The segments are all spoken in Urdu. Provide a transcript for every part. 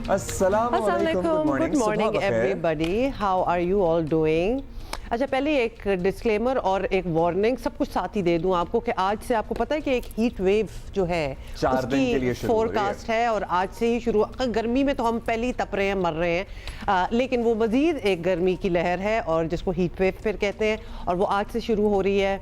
السلام علیکم. Good morning everybody. How are you all doing? اچھا پہلے ایک ڈسکلیمر اور ایک وارننگ سب کچھ ساتھ ہی دے دوں آپ کو کہ آج سے آپ کو پتہ ہے کہ ایک ہیٹ ویو جو ہے اس کی فور کاسٹ ہے اور آج سے ہی شروع. گرمی میں تو ہم پہلے ہی تپ رہے ہیں, مر رہے ہیں, لیکن وہ مزید ایک گرمی کی لہر ہے اور جس کو ہیٹ ویو پھر کہتے ہیں, اور وہ آج سے شروع ہو رہی ہے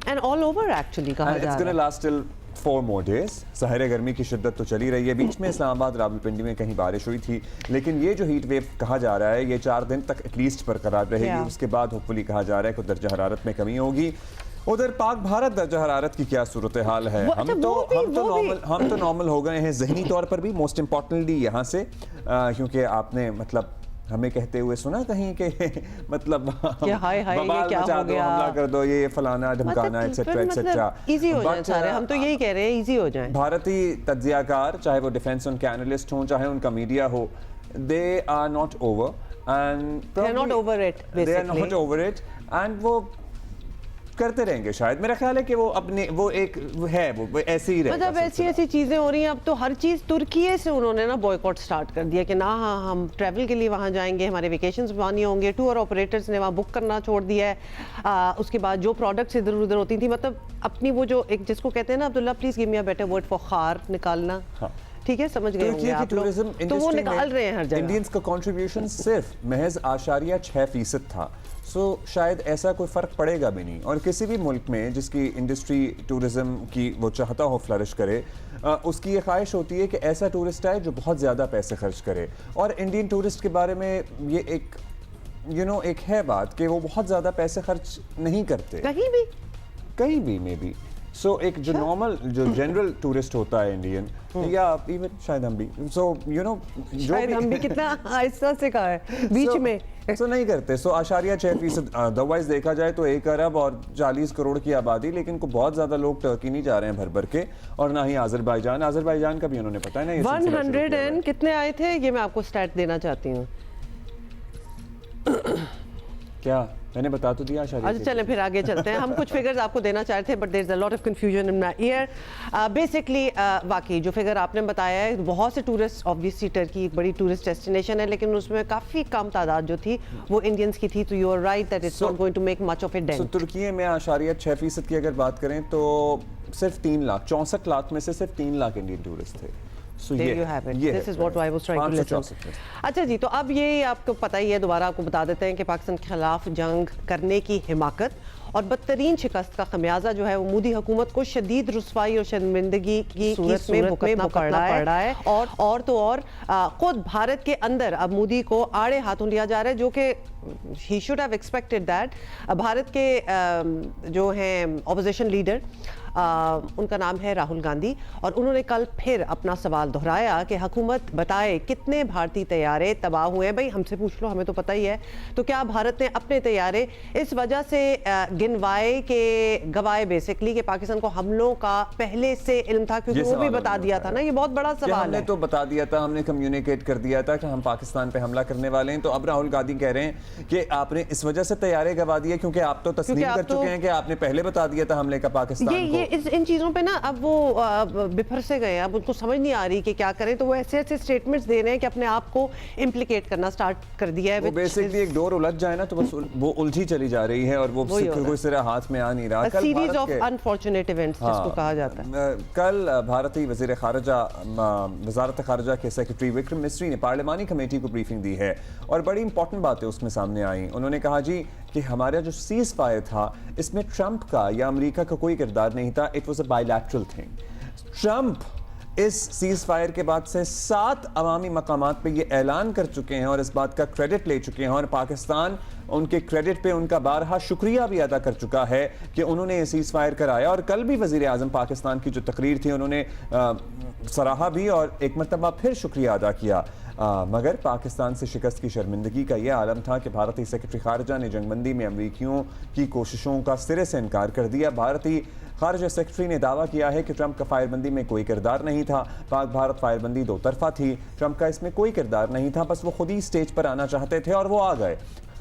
اینڈ آل اوور ایکچولی کہا جا رہا ہے. 4 more days. ظاہر گرمی کی شدت تو چلی رہی ہے. بیچ میں اسلام آباد راولپنڈی میں کہیں بارش ہوئی تھی, لیکن یہ جو ہیٹ ویو کہا جا رہا ہے یہ 4 دن تک ایٹ لیسٹ برقرار رہے گی. اس کے بعد ہوپفلی کہا جا رہا ہے کہ درجہ حرارت میں کمی ہوگی. ادھر پاک بھارت درجہ حرارت کی کیا صورتحال ہے؟ ہم تو نارمل ہو گئے ہیں ذہنی طور پر بھی, موسٹ امپورٹنٹلی یہاں سے, کیونکہ آپ نے مطلب ہمیں کہتے ہوئے سنا کہیں کہ مطلب ببال مچا دو, حملہ کر دو, یہ فلانا دھمکانا ایٹسیٹرا ایٹسیٹرا. ایزی ہو جائیں سارے, ہم تو یہی کہہ رہے ہیں ایزی ہو جائیں. بھارتی تجزیہ کار چاہے وہ ڈیفینس ان کے اینالسٹ ہوں چاہے ان کا media who, they are not over and they are not over it basically. They are not over it and وہ کرتے رہیں گے شاید. میرا خیال ہے کہ وہ اپنے وہ ایک ہے وہ ایسے ہی رہے گا. مطلب ایسی چیزیں ہو رہی ہیں اب تو ہر چیز. ترکیے سے انہوں نے نا بوائکاٹ سٹارٹ کر دیا کہ نہ ہم ٹریول کے لیے وہاں جائیں گے, ہمارے ویکیشنز وہاں ہوں گے. ٹور آپریٹرز نے وہاں بک کرنا چھوڑ دیا ہے. اس کے بعد جو پروڈکٹس ادھر ادھر ہوتی تھیں, مطلب اپنی وہ جو ایک جس کو کہتے ہیں نا Abdullah please give me a better word for خار نکالنا, ٹھیک ہے سمجھ گئے ہوں گے آپ لوگ, تو وہ نکال رہے ہیں ہر جگہ. انڈینز کا کنٹریبیوشن صرف محض 0.6% تھا. سو شاید ایسا کوئی فرق پڑے گا بھی نہیں. اور کسی بھی ملک میں جس کی انڈسٹری ٹورزم کی وہ چاہتا ہو فلرش کرے, اس کی یہ خواہش ہوتی ہے کہ ایسا ٹورسٹ آئے جو بہت زیادہ پیسے خرچ کرے. اور انڈین ٹورسٹ کے بارے میں یہ ایک ایک ہے بات کہ وہ بہت زیادہ پیسے خرچ نہیں کرتے کہیں بھی میں بھی. سو ایک جو نارمل جو جنرل ٹورسٹ ہوتا ہے انڈین, یا ایون شاید ہم بھی, سو شاید ہم بھی کتنا آہستہ سے کہا ہے بیچ میں, سو نہیں کرتے. سو 0.6%. ادروائز دیکھا جائے تو 1 ارب اور 40 کروڑ کی آبادی, لیکن کو بہت زیادہ لوگ ٹرکی نہیں جا رہے ہیں بھر کے, اور نہ ہی آذربائیجان کا بھی انہوں نے پتا ہے نا 100 کتنے آئے تھے, یہ میں آپ کو سٹیٹ دینا چاہتی ہوں. کیا میں نے بتا تو دیا. اچھا چلیں پھر آگے چلتے ہیں. ہم کچھ فگرز آپ کو دینا چاہ رہے تھے, but there is a lot of confusion in my ear. Basically واقعی جو فگر آپ نے بتایا ہے, بہت سے ٹورسٹ, آبویسلی ٹرکی ایک بڑی ٹورسٹ ڈیسٹینیشن ہے, لیکن اس میں کافی کم تعداد جو تھی وہ انڈینس کی تھی. تو you are right that it's not going to make much of a dent. ترکی میں 0.6% کی اگر بات کریں تو صرف 3 لاکھ 64 لاکھ میں سے صرف 3 لاکھ انڈین ٹورسٹ تھے. There you have it. This is what I was trying to listen. اچھا جی, تو اب یہ آپ کو پتہ ہی ہے, دوبارہ آپ کو بتا دیتے ہیں کہ پاکستان کے خلاف جنگ کرنے کی حماقت اور بدترین شکست کا خمیازہ جو ہے وہ مودی حکومت کو شدید رسوائی اور شرمندگی کی صورت میں بھگتنا پڑ رہا ہے. اور تو اور خود بھارت کے اندر اب مودی کو آڑے ہاتھوں لیا جا رہا ہے, جو کہ he should have expected that. Bharat کے جو ہیں اپوزیشن لیڈر, ان کا نام ہے راہل گاندھی, اور انہوں نے کل پھر اپنا سوال دہرایا کہ حکومت بتائے کتنے بھارتی طیارے تباہ ہوئے ہیں. بھائی ہم سے پوچھ لو, ہمیں تو پتہ ہی ہے. تو کیا بھارت نے اپنے طیارے اس وجہ سے گنوائے کہ گوائے بیسکلی کہ پاکستان کو حملوں کا پہلے سے علم تھا, کیونکہ وہ بھی بتا دیا تھا نا, یہ بہت بڑا سوال ہے. ہم نے تو بتا دیا تھا, ہم نے کمیونیکیٹ کر دیا تھا کہ ہم پاکستان پہ حملہ کرنے والے ہیں. تو اب راہل گاندھی کہہ رہے ہیں کہ آپ نے اس وجہ سے طیارے گوا دیے کیونکہ آپ تو تسلیم کر چکے ہیں کہ آپ نے پہلے بتا دیا تھا حملے کا پاکستان کو. ان چیزوں پہ نا اب وہ بپھر سے گئے, اب ان کو سمجھ نہیں آ رہی کہ کیا کریں, تو وہ ایسے اسٹیٹمنٹس دے رہے ہیں کہ اپنے آپ کو امپلیکیٹ کرنا سٹارٹ کر دیا ہے. وہ بیسکلی ایک ڈور الجھ جائے نا تو بس وہ الجھی چلی جا رہی ہے, اور وہ کوئی سرا ہاتھ میں آ نہیں رہا. سیریز آف انفارچونیٹ ایونٹس جس کو کہا جاتا ہے. کل بھارتی وزیر خارجہ وزارت خارجہ کے سیکرٹری وکرم مسری نے پارلیمانی کمیٹی کو بریفنگ دی ہے, اور بڑی امپورٹنٹ باتیں اس میں سامنے آئیں. انہوں نے کہا جی کہ ہمارا جو سیز فائر تھا اس میں ٹرمپ کا یا امریکہ کا کوئی کردار نہیں تھا. It was a bilateral thing. Trump اس سیز فائر کے بعد سے 7 عوامی مقامات پہ یہ اعلان کر چکے ہیں اور اس بات کا کریڈٹ لے چکے ہیں, اور پاکستان ان کے کریڈٹ پہ ان کا بارہا شکریہ بھی ادا کر چکا ہے کہ انہوں نے یہ سیز فائر کرایا. اور کل بھی وزیر اعظم پاکستان کی جو تقریر تھی انہوں نے سراہا بھی اور ایک مرتبہ پھر شکریہ ادا کیا. مگر پاکستان سے شکست کی شرمندگی کا یہ عالم تھا کہ بھارتی سیکرٹری خارجہ نے جنگ بندی میں امریکیوں کی کوششوں کا سرے سے انکار کر دیا. بھارتی خارجہ سیکرٹری نے دعویٰ کیا ہے کہ ٹرمپ کا فائر بندی میں کوئی کردار نہیں تھا. پاک بھارت فائر بندی 2 طرفہ تھی, ٹرمپ کا اس میں کوئی کردار نہیں تھا, بس وہ خود ہی سٹیج پر آنا چاہتے تھے اور وہ آ گئے.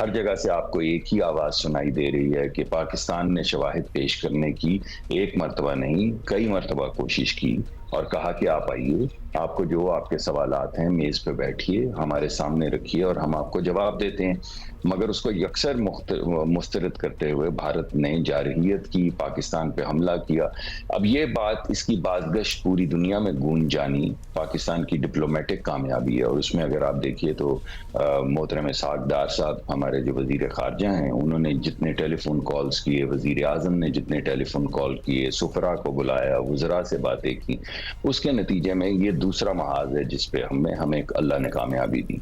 ہر جگہ سے آپ کو ایک ہی آواز سنائی دے رہی ہے کہ پاکستان نے شواہد پیش کرنے کی ایک مرتبہ نہیں کئی مرتبہ کوشش کی اور کہا کہ آپ آئیے، آپ کو جو آپ کے سوالات ہیں میز پہ بیٹھیے، ہمارے سامنے رکھیے اور ہم آپ کو جواب دیتے ہیں، مگر اس کو یکسر مسترد کرتے ہوئے بھارت نے جارحیت کی، پاکستان پہ حملہ کیا۔ اب یہ بات، اس کی بازگشت پوری دنیا میں گونج جانی پاکستان کی ڈپلومیٹک کامیابی ہے، اور اس میں اگر آپ دیکھیے تو محترم اسحاق ڈار صاحب ہمارے جو وزیر خارجہ ہیں، انہوں نے جتنے ٹیلی فون کالز کیے، وزیر اعظم نے جتنے ٹیلی فون کال کیے، سفراء کو بلایا، وزراء سے باتیں کی، اس کے نتیجے میں یہ دوسرا محاذ ہے جس پہ ہمیں اللہ نے کامیابی دی۔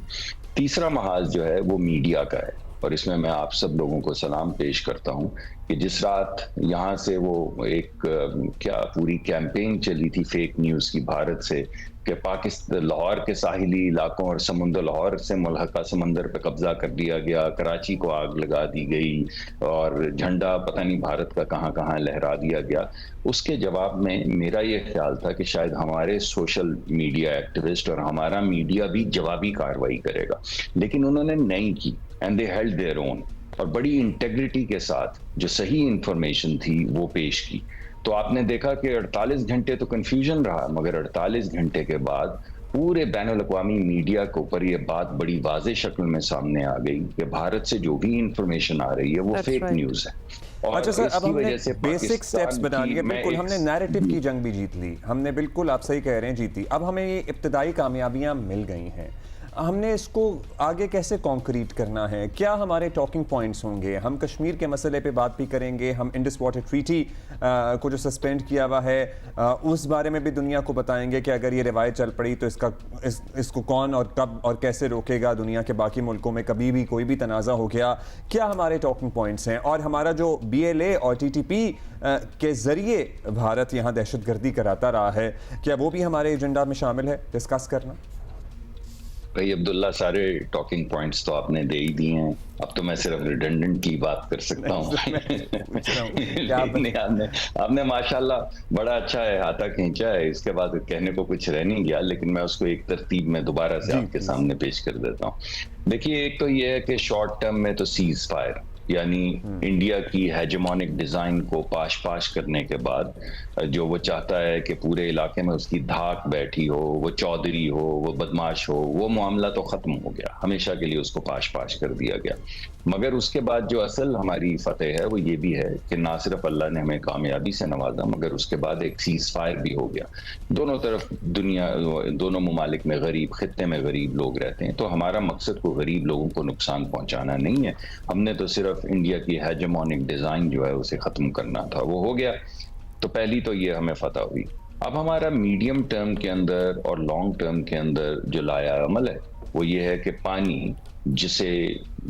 تیسرا محاذ جو ہے وہ میڈیا کا ہے، اور اس میں آپ سب لوگوں کو سلام پیش کرتا ہوں کہ جس رات یہاں سے وہ ایک پوری کیمپین چلی تھی فیک نیوز کی بھارت سے کہ پاکستان لاہور کے ساحلی علاقوں اور لاہور سے ملحقہ سمندر پہ قبضہ کر دیا گیا، کراچی کو آگ لگا دی گئی اور جھنڈا پتہ نہیں بھارت کا کہاں کہاں لہرا دیا گیا، اس کے جواب میں میرا یہ خیال تھا کہ شاید ہمارے سوشل میڈیا ایکٹیوسٹ اور ہمارا میڈیا بھی جوابی کارروائی کرے گا، لیکن انہوں نے نہیں کی، and they held their own, اور بڑی انٹیگریٹی کے ساتھ جو صحیح انفارمیشن تھی وہ پیش کی۔ تو آپ نے دیکھا کہ 48 گھنٹے تو کنفیوژن رہا، مگر 48 گھنٹے کے بعد پورے بین الاقوامی میڈیا کے اوپر یہ بات بڑی واضح شکل میں سامنے آ گئی کہ بھارت سے جو بھی انفارمیشن آ رہی ہے وہ فیک نیوز ہے۔ اچھا سر، اب ہم نے بیسک سٹیپس بنا لیے، بالکل ہم نے نیریٹو کی جنگ بھی جیت لی، ہم نے بالکل آپ صحیح کہہ رہے ہیں جیتی، اب ہمیں یہ ابتدائی کامیابیاں مل گئی ہیں، ہم نے اس کو آگے کیسے کانکریٹ کرنا ہے؟ کیا ہمارے ٹاکنگ پوائنٹس ہوں گے؟ ہم کشمیر کے مسئلے پہ بات بھی کریں گے، ہم انڈس واٹر ٹریٹی کو جو سسپینڈ کیا ہوا ہے اس بارے میں بھی دنیا کو بتائیں گے کہ اگر یہ روایت چل پڑی تو اس کو کون اور کب اور کیسے روکے گا؟ دنیا کے باقی ملکوں میں کبھی بھی کوئی بھی تنازع ہو گیا، کیا ہمارے ٹاکنگ پوائنٹس ہیں؟ اور ہمارا جو BLA اور TTP کے ذریعے بھارت یہاں دہشت گردی کراتا رہا ہے، کیا وہ بھی ہمارے ایجنڈا میں شامل ہے ڈسکس کرنا؟ بھائی عبداللہ، سارے ٹاکنگ پوائنٹس تو آپ نے دے ہی دیے ہیں، اب تو میں صرف ریڈنڈنٹلی بات کر سکتا ہوں۔ آپ نے ماشاءاللہ بڑا اچھا احاطہ کھینچا ہے، اس کے بعد کہنے کو کچھ رہ نہیں گیا، لیکن میں اس کو ایک ترتیب میں دوبارہ سے آپ کے سامنے پیش کر دیتا ہوں۔ دیکھیے، ایک تو یہ ہے کہ شارٹ ٹرم میں تو سیز فائر، یعنی انڈیا کی ہیجمونک ڈیزائن کو پاش کرنے کے بعد جو وہ چاہتا ہے کہ پورے علاقے میں اس کی دھاک بیٹھی ہو، وہ چودھری ہو، وہ بدماش ہو، وہ معاملہ تو ختم ہو گیا، ہمیشہ کے لیے اس کو پاش کر دیا گیا۔ مگر اس کے بعد جو اصل ہماری فتح ہے وہ یہ بھی ہے کہ نہ صرف اللہ نے ہمیں کامیابی سے نوازا، مگر اس کے بعد ایک سیز فائر بھی ہو گیا۔ دونوں طرف دونوں ممالک میں غریب، خطے میں غریب لوگ رہتے ہیں، تو ہمارا مقصد کو غریب لوگوں کو نقصان پہنچانا نہیں ہے، ہم نے تو صرف انڈیا کی ہیجمونک ڈیزائن جو ہے اسے ختم کرنا تھا، وہ ہو گیا۔ تو پہلی تو یہ ہمیں فتح ہوئی۔ اب ہمارا میڈیم ٹرم کے اندر اور لانگ ٹرم کے اندر جو لایا عمل ہے وہ یہ ہے کہ پانی، جسے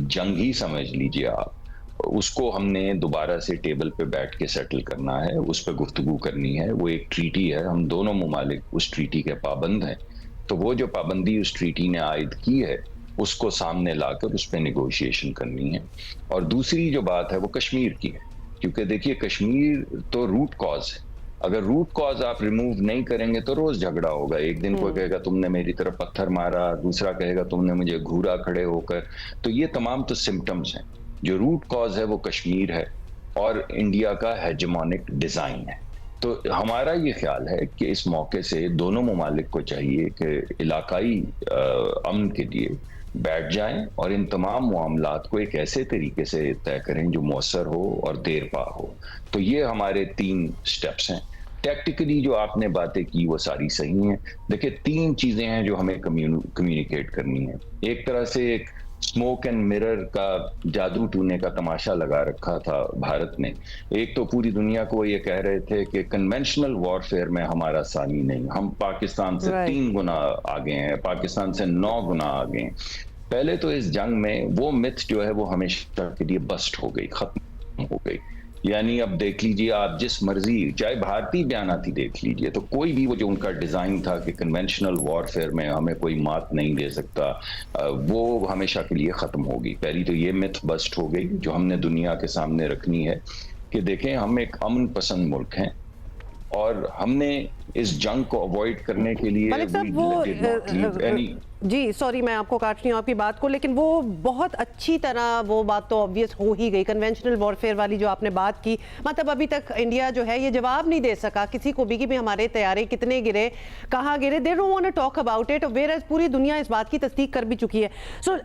جنگ ہی سمجھ لیجئے آپ، اس کو ہم نے دوبارہ سے ٹیبل پہ بیٹھ کے سیٹل کرنا ہے، اس پہ گفتگو کرنی ہے۔ وہ ایک ٹریٹی ہے، ہم دونوں ممالک اس ٹریٹی کے پابند ہیں، تو وہ جو پابندی اس ٹریٹی نے عائد کی ہے اس کو سامنے لا کر اس پہ نیگوشیشن کرنی ہے۔ اور دوسری جو بات ہے وہ کشمیر کی ہے، کیونکہ دیکھیے کشمیر تو روٹ کاز ہے، اگر روٹ کاز آپ ریموو نہیں کریں گے تو روز جھگڑا ہوگا، ایک دن کوئی کہے گا تم نے میری طرف پتھر مارا، دوسرا کہے گا تم نے مجھے گھورا کھڑے ہو کر، تو یہ تمام تو سمٹمز ہیں۔ جو روٹ کاز ہے وہ کشمیر ہے اور انڈیا کا ہیجمونک ڈیزائن ہے۔ تو ہمارا یہ خیال ہے کہ اس موقع سے دونوں ممالک کو چاہیے کہ علاقائی امن کے لیے بیٹھ جائیں اور ان تمام معاملات کو ایک ایسے طریقے سے طے کریں جو مؤثر ہو اور دیر پا ہو۔ تو یہ ہمارے 3 سٹیپس ہیں۔ ٹیکٹیکلی جو آپ نے باتیں کی وہ ساری صحیح ہیں۔ دیکھیں 3 چیزیں ہیں جو ہمیں کمیونیکیٹ کرنی ہیں۔ ایک طرح سے ایک اسموک اینڈ مرر کا جادو ٹونے کا تماشا لگا رکھا تھا بھارت نے۔ ایک تو پوری دنیا کو یہ کہہ رہے تھے کہ کنونشنل وارفیئر میں ہمارا ثانی نہیں، ہم پاکستان سے 3 گنا آگے ہیں، پاکستان سے 9 گنا آگے ہیں۔ پہلے تو اس جنگ میں وہ مت جو ہے وہ ہمیشہ کے لیے بسٹ ہو گئی، ختم ہو گئی۔ یعنی اب دیکھ لیجئے آپ جس مرضی، چاہے بھارتی بیاناتی دیکھ لیجئے، تو کوئی بھی وہ جو ان کا ڈیزائن تھا کہ کنونشنل وارفیئر میں ہمیں کوئی مات نہیں دے سکتا، وہ ہمیشہ کے لیے ختم ہوگی۔ پہلی تو یہ مت بسٹ ہو گئی جو ہم نے دنیا کے سامنے رکھنی ہے کہ دیکھیں ہم ایک امن پسند ملک ہیں اور ہم نے اس جنگ کو اوائڈ کرنے کے لیے ملک صاحب وہ جی سوری میں آپ کو کاٹ رہی ہوں آپ کی بات کو، لیکن وہ بہت اچھی طرح وہ بات تو obvious ہو ہی گئی، کنونشنل وارفیئر والی جو آپ نے بات کی، مطلب ابھی تک انڈیا جو ہے یہ جواب نہیں دے سکا کسی کو بھی کہ ہمارے طیارے کتنے گرے، کہاں گرے، they don't want to talk about it، whereas پوری دنیا اس بات کی تصدیق کر بھی چکی ہے. So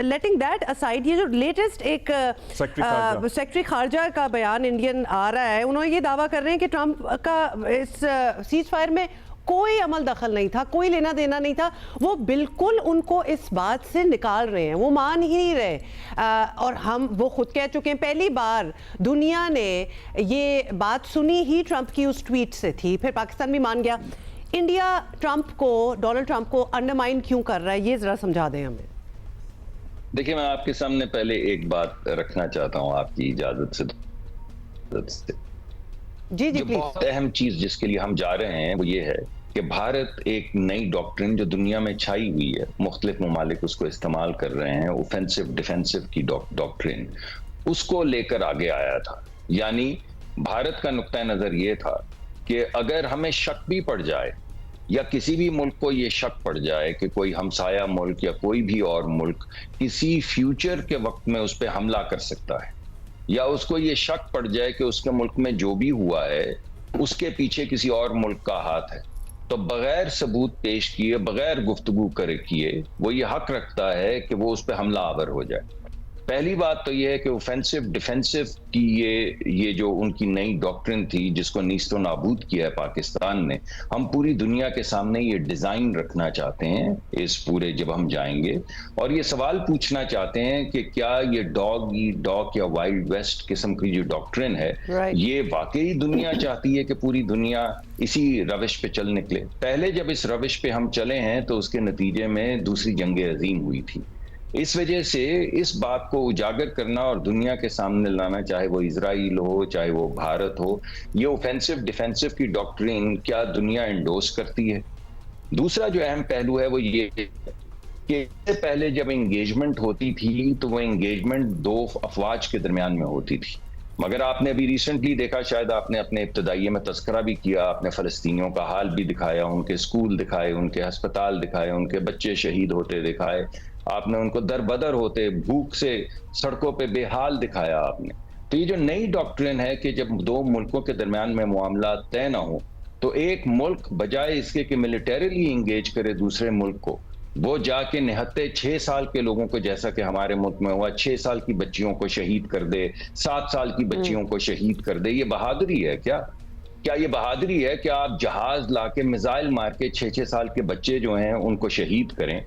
letting that aside، یہ جو لیٹسٹ ایک سیکٹری خارجہ کا بیان انڈین آ رہا ہے، انہوں نے یہ دعویٰ کر رہے ہیں کہ ٹرمپ کا اس سیز فائر میں کوئی عمل دخل نہیں تھا، کوئی لینا دینا نہیں تھا، وہ بالکل ان کو اس بات سے نکال رہے ہیں، وہ مان ہی نہیں رہے، اور وہ خود کہہ چکے ہیں پہلی بار دنیا نے یہ بات سنی ہی ٹرمپ کی اس ٹویٹ سے تھی، پھر پاکستان بھی مان گیا. انڈیا ڈونلڈ ٹرمپ کو انڈرمائن کیوں کر رہا ہے، یہ ذرا سمجھا دیں ہمیں. دیکھیں میں آپ کے سامنے پہلے ایک بات رکھنا چاہتا ہوں آپ کی اجازت سے. جی جو بہت اہم چیز جس کے لیے ہم جا رہے ہیں وہ یہ ہے کہ بھارت ایک نئی ڈاکٹرن جو دنیا میں چھائی ہوئی ہے، مختلف ممالک اس کو استعمال کر رہے ہیں، اوفینسو ڈیفینسو کی ڈاکٹرن، اس کو لے کر آگے آیا تھا. یعنی بھارت کا نقطہ نظر یہ تھا کہ اگر ہمیں شک بھی پڑ جائے یا کسی بھی ملک کو یہ شک پڑ جائے کہ کوئی ہمسایہ ملک یا کوئی بھی اور ملک کسی فیوچر کے وقت میں اس پہ حملہ کر سکتا ہے، یا اس کو یہ شک پڑ جائے کہ اس کے ملک میں جو بھی ہوا ہے اس کے پیچھے کسی اور ملک کا ہاتھ ہے، تو بغیر ثبوت پیش کیے، بغیر گفتگو کیے وہ یہ حق رکھتا ہے کہ وہ اس پہ حملہ آور ہو جائے. پہلی بات تو یہ ہے کہ اوفینسو ڈیفینسو کی یہ جو ان کی نئی ڈاکٹرن تھی جس کو نیست و نابود کیا ہے پاکستان نے، ہم پوری دنیا کے سامنے یہ ڈیزائن رکھنا چاہتے ہیں اس پورے جب ہم جائیں گے، اور یہ سوال پوچھنا چاہتے ہیں کہ کیا یہ ڈاگ یا وائلڈ ویسٹ قسم کی جو ڈاکٹرن ہے یہ واقعی دنیا چاہتی ہے کہ پوری دنیا اسی روش پہ چل نکلے. پہلے جب اس روش پہ ہم چلے ہیں تو اس کے نتیجے میں دوسری جنگ عظیم ہوئی تھی. اس وجہ سے اس بات کو اجاگر کرنا اور دنیا کے سامنے لانا، چاہے وہ اسرائیل ہو چاہے وہ بھارت ہو، یہ اوفینسو ڈیفینسو کی ڈاکٹرین کیا دنیا انڈورس کرتی ہے. دوسرا جو اہم پہلو ہے وہ یہ کہ اس سے پہلے جب انگیجمنٹ ہوتی تھی تو وہ انگیجمنٹ دو افواج کے درمیان میں ہوتی تھی، مگر آپ نے ابھی ریسنٹلی دیکھا، شاید آپ نے اپنے ابتدائیے میں تذکرہ بھی کیا، آپ نے فلسطینیوں کا حال بھی دکھایا، ان کے اسکول دکھائے، ان کے ہسپتال دکھائے، ان کے بچے شہید ہوتے دکھائے، آپ نے ان کو در بدر ہوتے بھوک سے سڑکوں پہ بے حال دکھایا آپ نے. تو یہ جو نئی ڈاکٹرن ہے کہ جب دو ملکوں کے درمیان میں معاملات طے نہ ہوں تو ایک ملک بجائے اس کے کہ ملیٹریلی انگیج کرے دوسرے ملک کو، وہ جا کے نہتے 6 سال کے لوگوں کو، جیسا کہ ہمارے ملک میں ہوا، 6 سال کی بچیوں کو شہید کر دے، 7 سال کی بچیوں کو شہید کر دے. یہ بہادری ہے کیا یہ بہادری ہے کہ آپ جہاز لا کے میزائل مار کے 6 سال کے بچے جو ہیں ان کو شہید کریں؟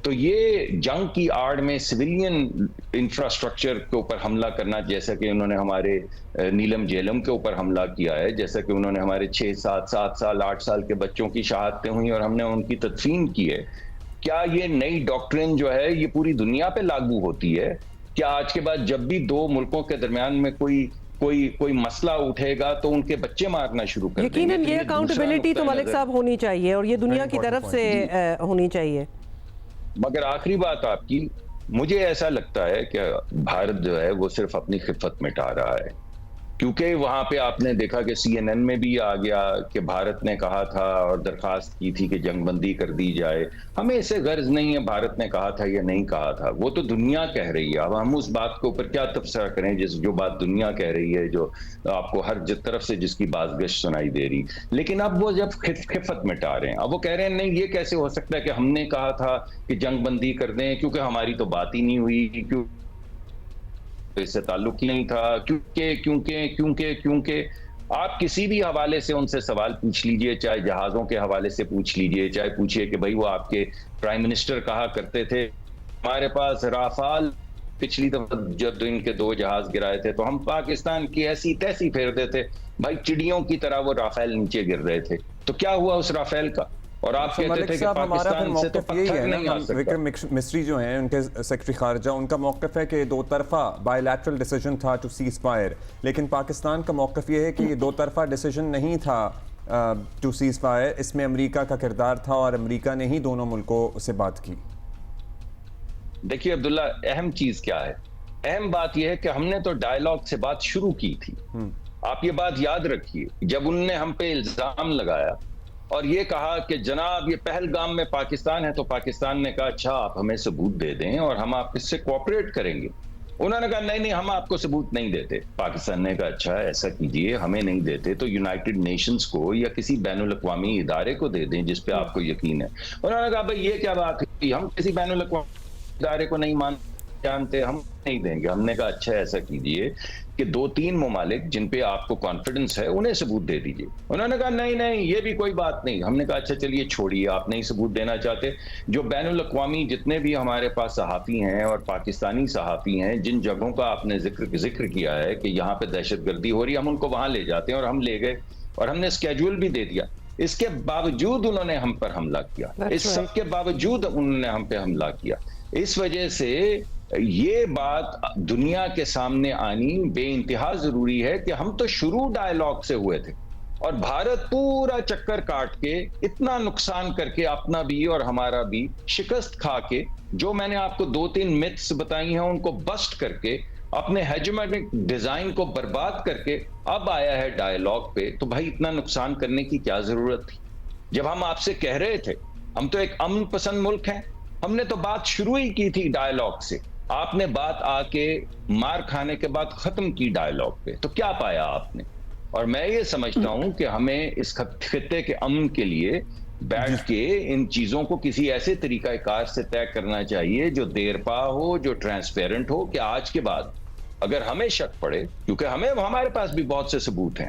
تو یہ جنگ کی آڑ میں سویلین انفراسٹرکچر کے اوپر حملہ کرنا، جیسا کہ انہوں نے ہمارے نیلم جیلم کے اوپر حملہ کیا ہے، جیسا کہ انہوں نے ہمارے 6 7 سال 8 سال کے بچوں کی شہادتیں ہوئیں اور ہم نے ان کی تدفین کی ہے. کیا یہ نئی ڈاکٹرن جو ہے یہ پوری دنیا پہ لاگو ہوتی ہے؟ کیا آج کے بعد جب بھی دو ملکوں کے درمیان میں کوئی مسئلہ اٹھے گا تو ان کے بچے مارنا شروع کر دیں گے؟ یقیناً یہ اکاؤنٹیبلٹی تو ملک صاحب ہونی چاہیے اور یہ دنیا کی طرف سے ہونی چاہیے. مگر آخری بات آپ کی، مجھے ایسا لگتا ہے کہ بھارت جو ہے وہ صرف اپنی خفت مٹا رہا ہے، کیونکہ وہاں پہ آپ نے دیکھا کہ CNN میں بھی آ گیا کہ بھارت نے کہا تھا اور درخواست کی تھی کہ جنگ بندی کر دی جائے. ہمیں اسے غرض نہیں ہے بھارت نے کہا تھا یا نہیں کہا تھا، وہ تو دنیا کہہ رہی ہے. اب ہم اس بات کے اوپر کیا تبصرہ کریں جو بات دنیا کہہ رہی ہے، جو آپ کو ہر طرف سے جس کی بازگشت سنائی دے رہی. لیکن اب وہ جب خفت مٹا رہے ہیں، اب وہ کہہ رہے ہیں نہیں یہ کیسے ہو سکتا ہے کہ ہم نے کہا تھا کہ جنگ بندی کر دیں کیونکہ ہماری تو بات ہی نہیں ہوئی، کیوں اس سے تعلق ہی نہیں تھا، کیونکہ آپ کسی بھی حوالے سے ان سے سوال پوچھ لیجئے، چاہے جہازوں کے حوالے سے پوچھ لیجئے، چاہے پوچھئے کہ بھائی وہ آپ کے پرائم منسٹر کہا کرتے تھے ہمارے پاس رافال، پچھلی دفعہ جب ان کے 2 جہاز گرائے تھے تو ہم پاکستان کی ایسی تیسی پھیرتے تھے، بھائی چڑیوں کی طرح وہ رافیل نیچے گر رہے تھے. تو کیا ہوا اس رافیل کا؟ اور آپ کہتے تھے کہ پاکستان سے تو پتھر نہیں آ سکتا. وکرم مسری جو ہیں ان کے سیکرٹری خارجہ، ان کا موقف ہے کہ 2 طرفہ بائی لیٹرل ڈیسیجن تھا ٹو سیز فائر، لیکن پاکستان کا موقف یہ ہے کہ یہ 2 طرفہ ڈیسیجن نہیں تھا ٹو سیز فائر، اس میں امریکہ کا کردار تھا اور امریکہ نے ہی دونوں ملکوں سے بات کی. دیکھیے عبداللہ، اہم چیز کیا ہے؟ اہم بات یہ ہے کہ ہم نے تو ڈائیلاگ سے بات شروع کی تھی. آپ یہ بات یاد رکھیے، جب انہوں نے ہم پہ الزام لگایا اور یہ کہا کہ جناب یہ پہلگام میں پاکستان ہے، تو پاکستان نے کہا اچھا آپ ہمیں ثبوت دے دیں اور ہم آپ اس سے کوآپریٹ کریں گے. انہوں نے کہا نہیں ہم آپ کو ثبوت نہیں دیتے. پاکستان نے کہا اچھا ایسا کیجئے، ہمیں نہیں دیتے تو یونائٹڈ نیشنز کو یا کسی بین الاقوامی ادارے کو دے دیں جس پہ آپ کو یقین ہے. انہوں نے کہا بھئی یہ کیا بات ہے، ہم کسی بین الاقوامی ادارے کو نہیں جانتے، ہم نہیں دیں گے. ہم نے کہا اچھا ایسا کیجئے کہ 2-3 ممالک جن پہ آپ کو کانفیڈنس ہے انہیں ثبوت دے دیجئے. انہوں نے کہا نہیں یہ بھی کوئی بات نہیں. ہم نے کہا اچھا چلیے چھوڑیے، آپ نہیں ثبوت دینا چاہتے. جو بین الاقوامی جتنے بھی ہمارے پاس صحافی ہیں اور پاکستانی صحافی ہیں، جن جگہوں کا آپ نے ذکر کیا ہے کہ یہاں پہ دہشت گردی ہو رہی ہے، ہم ان کو وہاں لے جاتے ہیں، اور ہم لے گئے اور ہم نے اسکیجول بھی دے دیا. اس کے باوجود انہوں نے ہم پر حملہ کیا. اس سب کے باوجود انہوں نے ہم پہ حملہ کیا. اس وجہ سے یہ بات دنیا کے سامنے آنی بے انتہا ضروری ہے کہ ہم تو شروع ڈائیلاگ سے ہوئے تھے، اور بھارت پورا چکر کاٹ کے اتنا نقصان کر کے اپنا بھی اور ہمارا بھی شکست کھا کے، جو میں نے آپ کو 2-3 متس بتائی ہیں ان کو بسٹ کر کے، اپنے ہیجمونک ڈیزائن کو برباد کر کے اب آیا ہے ڈائیلاگ پہ. تو بھائی اتنا نقصان کرنے کی کیا ضرورت تھی؟ جب ہم آپ سے کہہ رہے تھے ہم تو ایک امن پسند ملک ہیں، ہم نے تو بات شروع ہی کی تھی ڈائیلاگ سے. آپ نے بات آ کے مار کھانے کے بعد ختم کی ڈائیلاگ پہ. تو کیا پایا آپ نے؟ اور میں یہ سمجھتا ہوں کہ ہمیں اس خطے کے امن کے لیے بیٹھ کے ان چیزوں کو کسی ایسے طریقہ کار سے طے کرنا چاہیے جو دیرپا ہو، جو ٹرانسپیرنٹ ہو، کہ آج کے بعد اگر ہمیں شک پڑے، کیونکہ ہمارے پاس بھی بہت سے ثبوت ہیں،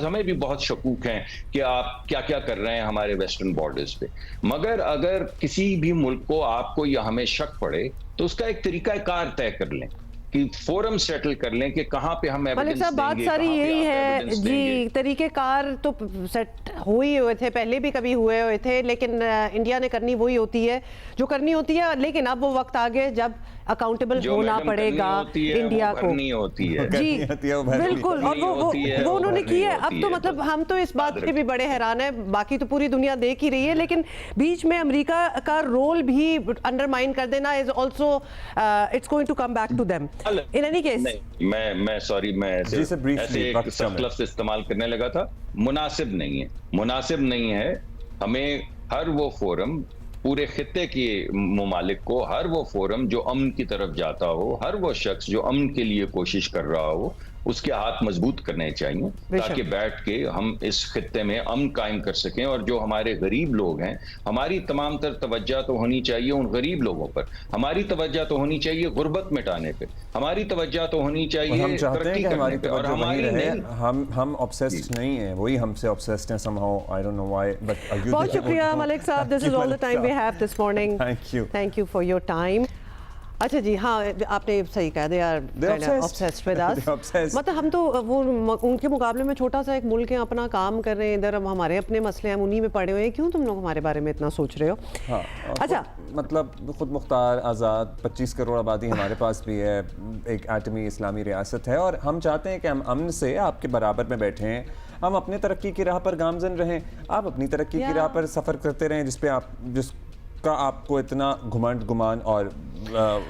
ہمیں بھی بہت شکوک ہیں کہ آپ کیا کیا کر رہے ہیں ہمارے ویسٹرن بارڈرز پہ، مگر اگر کسی بھی ملک کو آپ کو یا ہمیں شک پڑے تو اس کا ایک طریقہ کار طے کر لیں، کہ فورم سیٹل کر لیں کہ کہاں پہ ہم ایویڈنس دیں گے. بات ساری یہی ہے جی، طریقہ کار تو سیٹ ہوئے تھے، پہلے بھی کبھی ہوئے تھے، لیکن انڈیا نے کرنی وہی ہوتی ہے جو کرنی ہوتی ہے. لیکن اب وہ وقت آگے جب اکاؤنٹیبل ہونا پڑے گا انڈیا کو. جی بالکل، اور وہ انہوں نے کی ہے. اب تو مطلب ہم تو اس بات پہ بھی بڑے حیران ہیں، باقی تو پوری دنیا دیکھ ہی رہی ہے، لیکن بیچ میں امریکہ کا رول بھی انڈرمائن کر دینا is also it's going to come back to them. In any case میں سوری، میں ایسے ایک سخت لفظ استعمال کرنے لگا تھا. مناسب نہیں ہے. ہمیں ہر وہ فورم، پورے خطے کے ممالک کو ہر وہ فورم جو امن کی طرف جاتا ہو، ہر وہ شخص جو امن کے لیے کوشش کر رہا ہو، اس کے ہاتھ مضبوط کرنے چاہیے تاکہ بیٹھ کے ہم اس خطے میں امن قائم کر سکیں. اور جو ہمارے غریب لوگ ہیں، ہماری تمام تر توجہ تو ہونی چاہیے ان غریب لوگوں پر، ہماری توجہ تو ہونی چاہیے غربت مٹانے پہ، ہماری توجہ تو ہونی چاہیے ترقی کرنے پہ. اور ہماری ہم obsessed نہیں ہیں، وہی ہم سے obsessed ہیں somehow. I don't know why, but بہت شکریہ ملک صاحب. This is all the time we have this morning. Thank you for your time. اچھا جی، ہاں آپ نے صحیح کہا، they are obsessed with us. مطلب ہم تو وہ ان کے مقابلے میں چھوٹا سا ایک ملک ہے، اپنا کام کر رہے ہیں، ادھر ہمارے اپنے مسئلے ہیں، انہی میں پڑے ہوئے ہیں. کیوں تم لوگ ہمارے بارے میں اتنا سوچ رہے ہو؟ اچھا مطلب خود مختار آزاد 25 کروڑ آبادی ہمارے پاس بھی ہے، ایک ایٹمی اسلامی ریاست ہے، اور ہم چاہتے ہیں کہ ہم امن سے آپ کے برابر میں بیٹھے ہیں، ہم اپنے ترقی کی راہ پر گامزن رہیں، آپ اپنی ترقی کی راہ پر سفر کرتے رہیں جس کا آپ کو اتنا گمان اور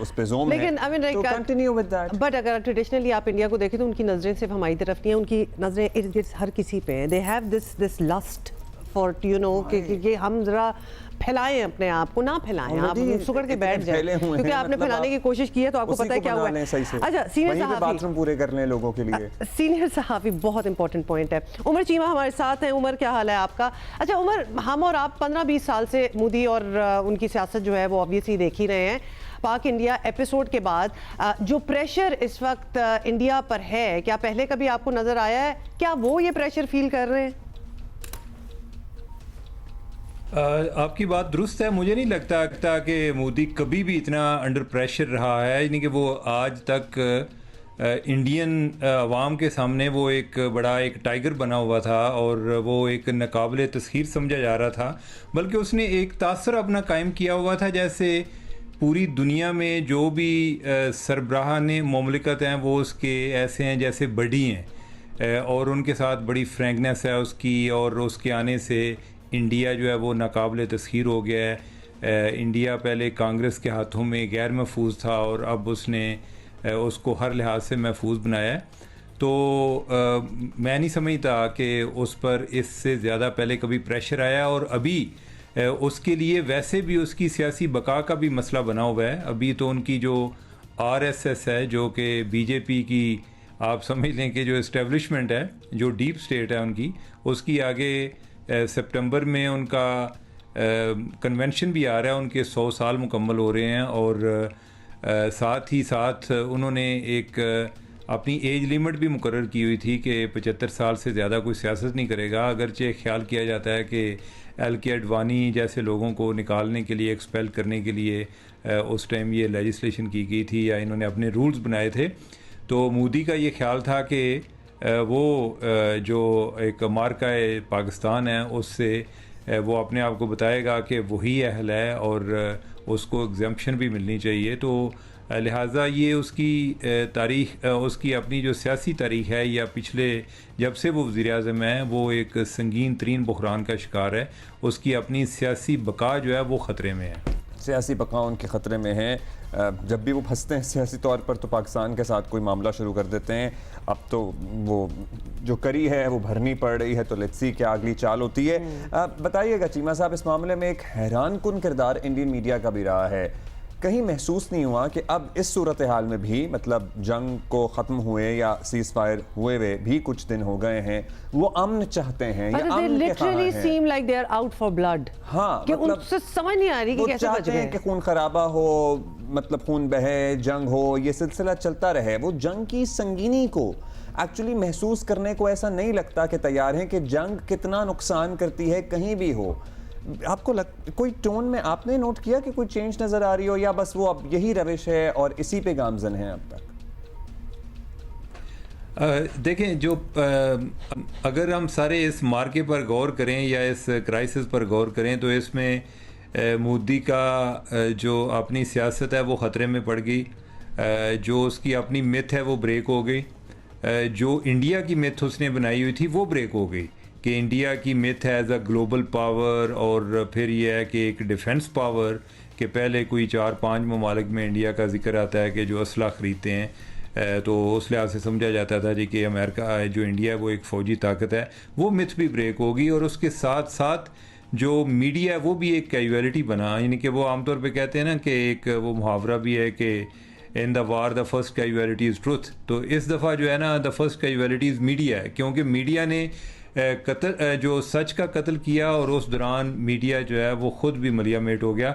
اس پہ زوم ہے، تو کنٹینیو ود دیٹ. بٹ اگر ٹریڈیشنلی آپ انڈیا کو دیکھیں تو ان کی نظریں صرف ہماری طرف نہیں ہیں، ان کی نظریں ہر کسی پہ ہیں. They have this list for you know کہ ہم ذرا پھیلائیں اپنے آپ کو، نہ پھیلائیں، آپ سکڑ کے بیٹھ جائیں، کیونکہ آپ نے پھیلانے کی کوشش کی ہے تو آپ کو پتہ ہے کیا ہوا ہے. اچھا سینئر صحافی، باتھ روم پورے کر لیں لوگوں کے لیے. سینئر صحافی بہت امپورٹنٹ پوائنٹ ہے. عمر چیمہ ہمارے ساتھ ہیں. عمر کیا حال ہے آپ کا؟ اچھا عمر، ہم اور آپ 15-20 سال سے مودی اور ان کی سیاست جو ہے وہ آبویسلی دیکھ ہی رہے ہیں. پاک انڈیا ایپیسوڈ کے بعد جو پریشر اس وقت انڈیا پر ہے، کیا پہلے کبھی آپ کو نظر آیا ہے؟ کیا وہ یہ پریشر فیل کر رہے ہیں؟ آپ کی بات درست ہے. مجھے نہیں لگتا کہ مودی کبھی بھی اتنا انڈر پریشر رہا ہے، یعنی کہ وہ آج تک انڈین عوام کے سامنے وہ ایک بڑا ایک ٹائیگر بنا ہوا تھا اور وہ ایک ناقابل تسخیر سمجھا جا رہا تھا، بلکہ اس نے ایک تاثر اپنا قائم کیا ہوا تھا. جیسے پوری دنیا میں جو بھی سربراہان مملکت ہیں وہ اس کے ایسے ہیں جیسے بڑی ہیں، اور ان کے ساتھ بڑی فرینکنیس ہے اس کی، اور اس کے آنے سے انڈیا جو ہے وہ ناقابل تسخیر ہو گیا ہے. انڈیا پہلے کانگریس کے ہاتھوں میں غیر محفوظ تھا اور اب اس نے اس کو ہر لحاظ سے محفوظ بنایا ہے. تو میں نہیں سمجھتا کہ اس پر اس سے زیادہ پہلے کبھی پریشر آیا، اور ابھی اس کے لیے ویسے بھی اس کی سیاسی بقا کا بھی مسئلہ بنا ہوا ہے. ابھی تو ان کی جو RSS ہے، جو کہ BJP کی آپ سمجھ لیں کہ جو اسٹیبلشمنٹ ہے، جو ڈیپ اسٹیٹ ہے ان کی، اس کی آگے سپٹمبر میں ان کا کنونشن بھی آ رہا ہے، ان کے 100 سال مکمل ہو رہے ہیں، اور ساتھ ہی ساتھ انہوں نے ایک اپنی ایج لیمٹ بھی مقرر کی ہوئی تھی کہ 75 سال سے زیادہ کوئی سیاست نہیں کرے گا. اگرچہ خیال کیا جاتا ہے کہ LK اڈوانی جیسے لوگوں کو نکالنے کے لیے، ایکسپیل کرنے کے لیے اس ٹائم یہ لیجسلیشن کی گئی تھی، یا انہوں نے اپنے رولز بنائے تھے. تو مودی کا یہ خیال تھا کہ وہ جو ایک مارکہ پاکستان ہے اس سے وہ اپنے آپ کو بتائے گا کہ وہی اہل ہے، اور اس کو ایگزمپشن بھی ملنی چاہیے. تو لہٰذا یہ اس کی تاریخ، اس کی اپنی جو سیاسی تاریخ ہے، یا پچھلے جب سے وہ وزیر اعظم ہے، وہ ایک سنگین ترین بحران کا شکار ہے. اس کی اپنی سیاسی بقا جو ہے وہ خطرے میں ہے. سیاسی بقا ان کے خطرے میں ہے. جب بھی وہ پھنستے ہیں سیاسی طور پر تو پاکستان کے ساتھ کوئی معاملہ شروع کر دیتے ہیں. اب تو وہ جو کری ہے وہ بھرنی پڑ رہی ہے، تو لیٹس سی کیا اگلی چال ہوتی ہے. بتائیے گا چیمہ صاحب، اس معاملے میں ایک حیران کن کردار انڈین میڈیا کا بھی رہا ہے. کہیں محسوس نہیں ہوا کہ اب اس صورتحال میں بھی، مطلب جنگ کو ختم ہوئے یا سیز فائر ہوئے بھی کچھ دن ہو گئے ہیں، وہ امن چاہتے ہیں یا امن کے خواہاں ہیں. ہاں، کہ ان سے سمجھ نہیں آ رہی کہ کیسے بچ گئے. کہ خون خرابہ ہو، مطلب خون بہے، جنگ ہو، یہ سلسلہ چلتا رہے. وہ جنگ کی سنگینی کو ایکچولی محسوس کرنے کو ایسا نہیں لگتا کہ تیار ہیں کہ جنگ کتنا نقصان کرتی ہے کہیں بھی ہو. آپ کو کوئی ٹون میں آپ نے نوٹ کیا کہ کوئی چینج نظر آ رہی ہو، یا بس وہ اب یہی روش ہے اور اسی پہ گامزن ہیں اب تک؟ دیکھیں، جو اگر ہم سارے اس مارکے پر غور کریں یا اس کرائسس پر غور کریں تو اس میں مودی کا جو اپنی سیاست ہے وہ خطرے میں پڑ گئی. جو اس کی اپنی متھ ہے وہ بریک ہو گئی. جو انڈیا کی متھ اس نے بنائی ہوئی تھی وہ بریک ہو گئی کہ انڈیا کی متھ ہے ایز اے گلوبل پاور، اور پھر یہ ہے کہ ایک ڈیفنس پاور، کہ پہلے کوئی 4-5 ممالک میں انڈیا کا ذکر آتا ہے کہ جو اسلحہ خریدتے ہیں، تو اس لحاظ سے سمجھا جاتا تھا جی کہ امریکہ جو انڈیا ہے وہ ایک فوجی طاقت ہے. وہ متھ بھی بریک ہوگی، اور اس کے ساتھ ساتھ جو میڈیا ہے وہ بھی ایک کیجویلٹی بنا. یعنی کہ وہ عام طور پہ کہتے ہیں نا کہ ایک وہ محاورہ بھی ہے کہ in the war the first casualty is truth. تو اس دفعہ جو ہے نا the first casualty is media ہے، کیونکہ میڈیا نے قتل جو سچ کا قتل کیا، اور اس دوران میڈیا جو ہے وہ خود بھی ملیا میٹ ہو گیا.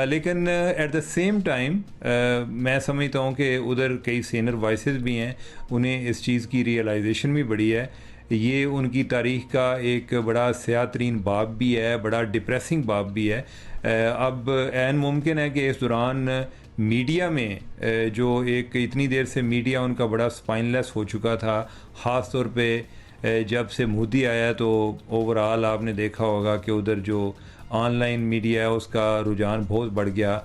لیکن ایٹ دا سیم ٹائم میں سمجھتا ہوں کہ ادھر کئی سینئر وائسز بھی ہیں، انہیں اس چیز کی ریئلائزیشن بھی بڑی ہے. یہ ان کی تاریخ کا ایک بڑا سیاہ ترین باب بھی ہے، بڑا ڈپریسنگ باب بھی ہے. اب عین ممکن ہے کہ اس دوران میڈیا میں جو ایک اتنی دیر سے میڈیا ان کا بڑا سپائن لیس ہو چکا تھا، خاص طور پہ جب سے مودی آیا تو اوورآل آپ نے دیکھا ہوگا کہ ادھر جو آن لائن میڈیا ہے اس کا رجحان بہت بڑھ گیا.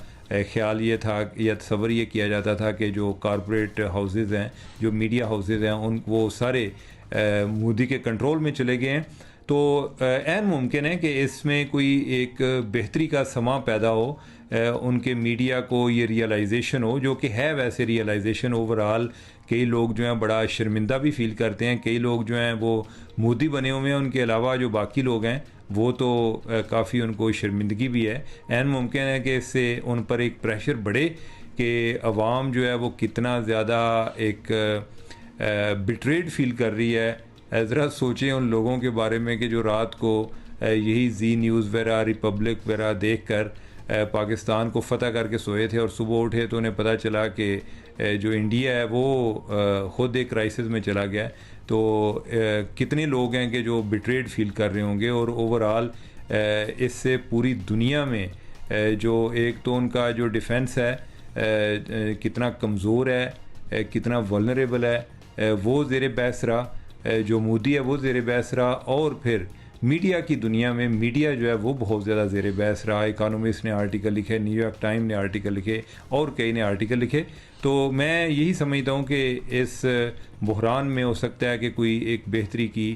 خیال یہ تھا یا تصور یہ کیا جاتا تھا کہ جو کارپوریٹ ہاؤسز ہیں، جو میڈیا ہاؤسز ہیں، وہ سارے مودی کے کنٹرول میں چلے گئے ہیں. تو عین ممکن ہے کہ اس میں کوئی ایک بہتری کا سماں پیدا ہو، ان کے میڈیا کو یہ ریئلائزیشن ہو، جو کہ ہے ویسے ریئلائزیشن اوورآل. کئی لوگ جو ہیں بڑا شرمندہ بھی فیل کرتے ہیں، کئی لوگ جو ہیں وہ مودی بنے ہوئے ہیں، ان کے علاوہ جو باقی لوگ ہیں وہ تو کافی ان کو شرمندگی بھی ہے. عین ممکن ہے کہ اس سے ان پر ایک پریشر بڑھے کہ عوام جو ہے وہ کتنا زیادہ ایک بٹریڈ فیل کر رہی ہے. ذرا سوچیں ان لوگوں کے بارے میں کہ جو رات کو یہی زی نیوز وغیرہ، ریپبلک وغیرہ دیکھ کر پاکستان کو فتح کر کے سوئے تھے، اور صبح اٹھے تو انہیں پتہ چلا کہ جو انڈیا ہے وہ خود ایک کرائسس میں چلا گیا ہے. تو کتنے لوگ ہیں کہ جو بٹریڈ فیل کر رہے ہوں گے. اور اوورآل اس سے پوری دنیا میں جو ایک تو ان کا جو ڈیفنس ہے کتنا کمزور ہے، کتنا ولنریبل ہے، وہ زیر بحث رہا. جو مودی ہے وہ زیر بحث رہا، اور پھر میڈیا کی دنیا میں میڈیا جو ہے وہ بہت زیادہ زیر بحث رہا. اکانومسٹ نے آرٹیکل لکھے، نیو یارک ٹائم نے آرٹیکل لکھے، اور کئی نے آرٹیکل لکھے. تو میں یہی سمجھتا ہوں کہ اس بحران میں ہو سکتا ہے کہ کوئی ایک بہتری کی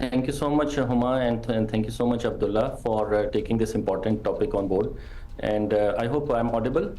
Thank you so much, Huma, and thank you so much, Abdullah, for taking this important topic on board. And I hope I'm audible,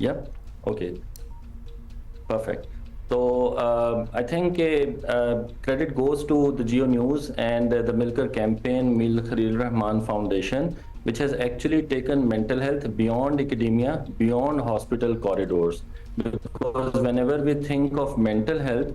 Yeah. Okay. Perfect. So I think credit goes to the Geo News and the Milker campaign, Mir Khalilur Rahman Foundation, which has actually taken mental health beyond academia, beyond hospital corridors. Because whenever we think of mental health,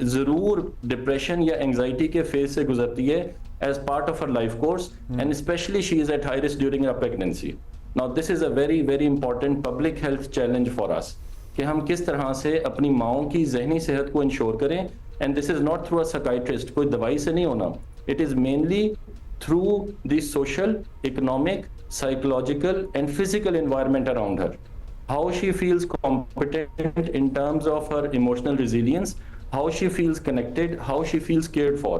ضرور ڈپریشن یا انگزائٹی کے فیز سے گزرتی ہے as part of her life course, and especially she is at high risk during her pregnancy. Now this is a very very important public health challenge for us کہ ہم کس طرح سے اپنی ماؤں کی ذہنی صحت کو انشور کریں, and this is not through a psychiatrist, کوئی دوائی سے نہیں ہونا, it is mainly through the social, economic, psychological and physical environment around her. How she feels competent in terms of her emotional resilience, how she feels connected, how she feels cared for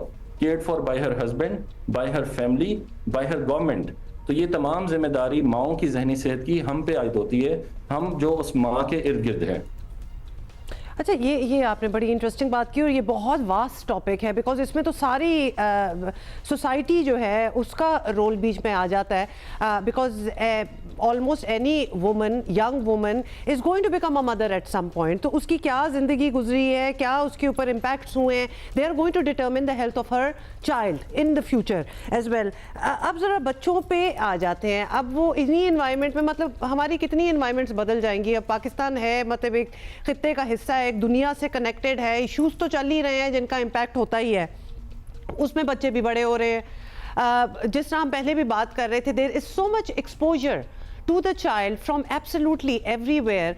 by her husband, by her family, by her government. تو یہ تمام ذمہ داری ماؤں کی ذہنی صحت کی ہم پہ عائد ہوتی ہے, ہم جو اس ماں کے ارد گرد ہیں. اچھا یہ آپ نے بڑی انٹرسٹنگ بات کی, اور یہ بہت واسٹ ٹاپک ہے بیکاز اس میں تو ساری سوسائٹی جو ہے اس کا رول بیچ میں آ جاتا ہے, because almost any woman, young woman is going to become a mother at some point. تو اس کی کیا زندگی گزری ہے, کیا اس کے اوپر امپیکٹس ہوئے ہیں, they are going to determine the health of her child in the future as well. اب ذرا بچوں پہ آ جاتے ہیں, اب وہ انہی انوائرمنٹ میں, مطلب ہماری کتنی انوائرمنٹس بدل جائیں گی. اب پاکستان ہے مطلب ایک خطے کا حصہ ہے, ایک دنیا سے کنیکٹڈ ہے, ایشوز تو چل ہی رہے ہیں جن کا امپیکٹ ہوتا ہی ہے, اس میں بچے بھی بڑے ہو رہے ہیں. جس طرح ہم پہلے بھی بات کر رہے تھے, there is so much exposure to the child from absolutely everywhere.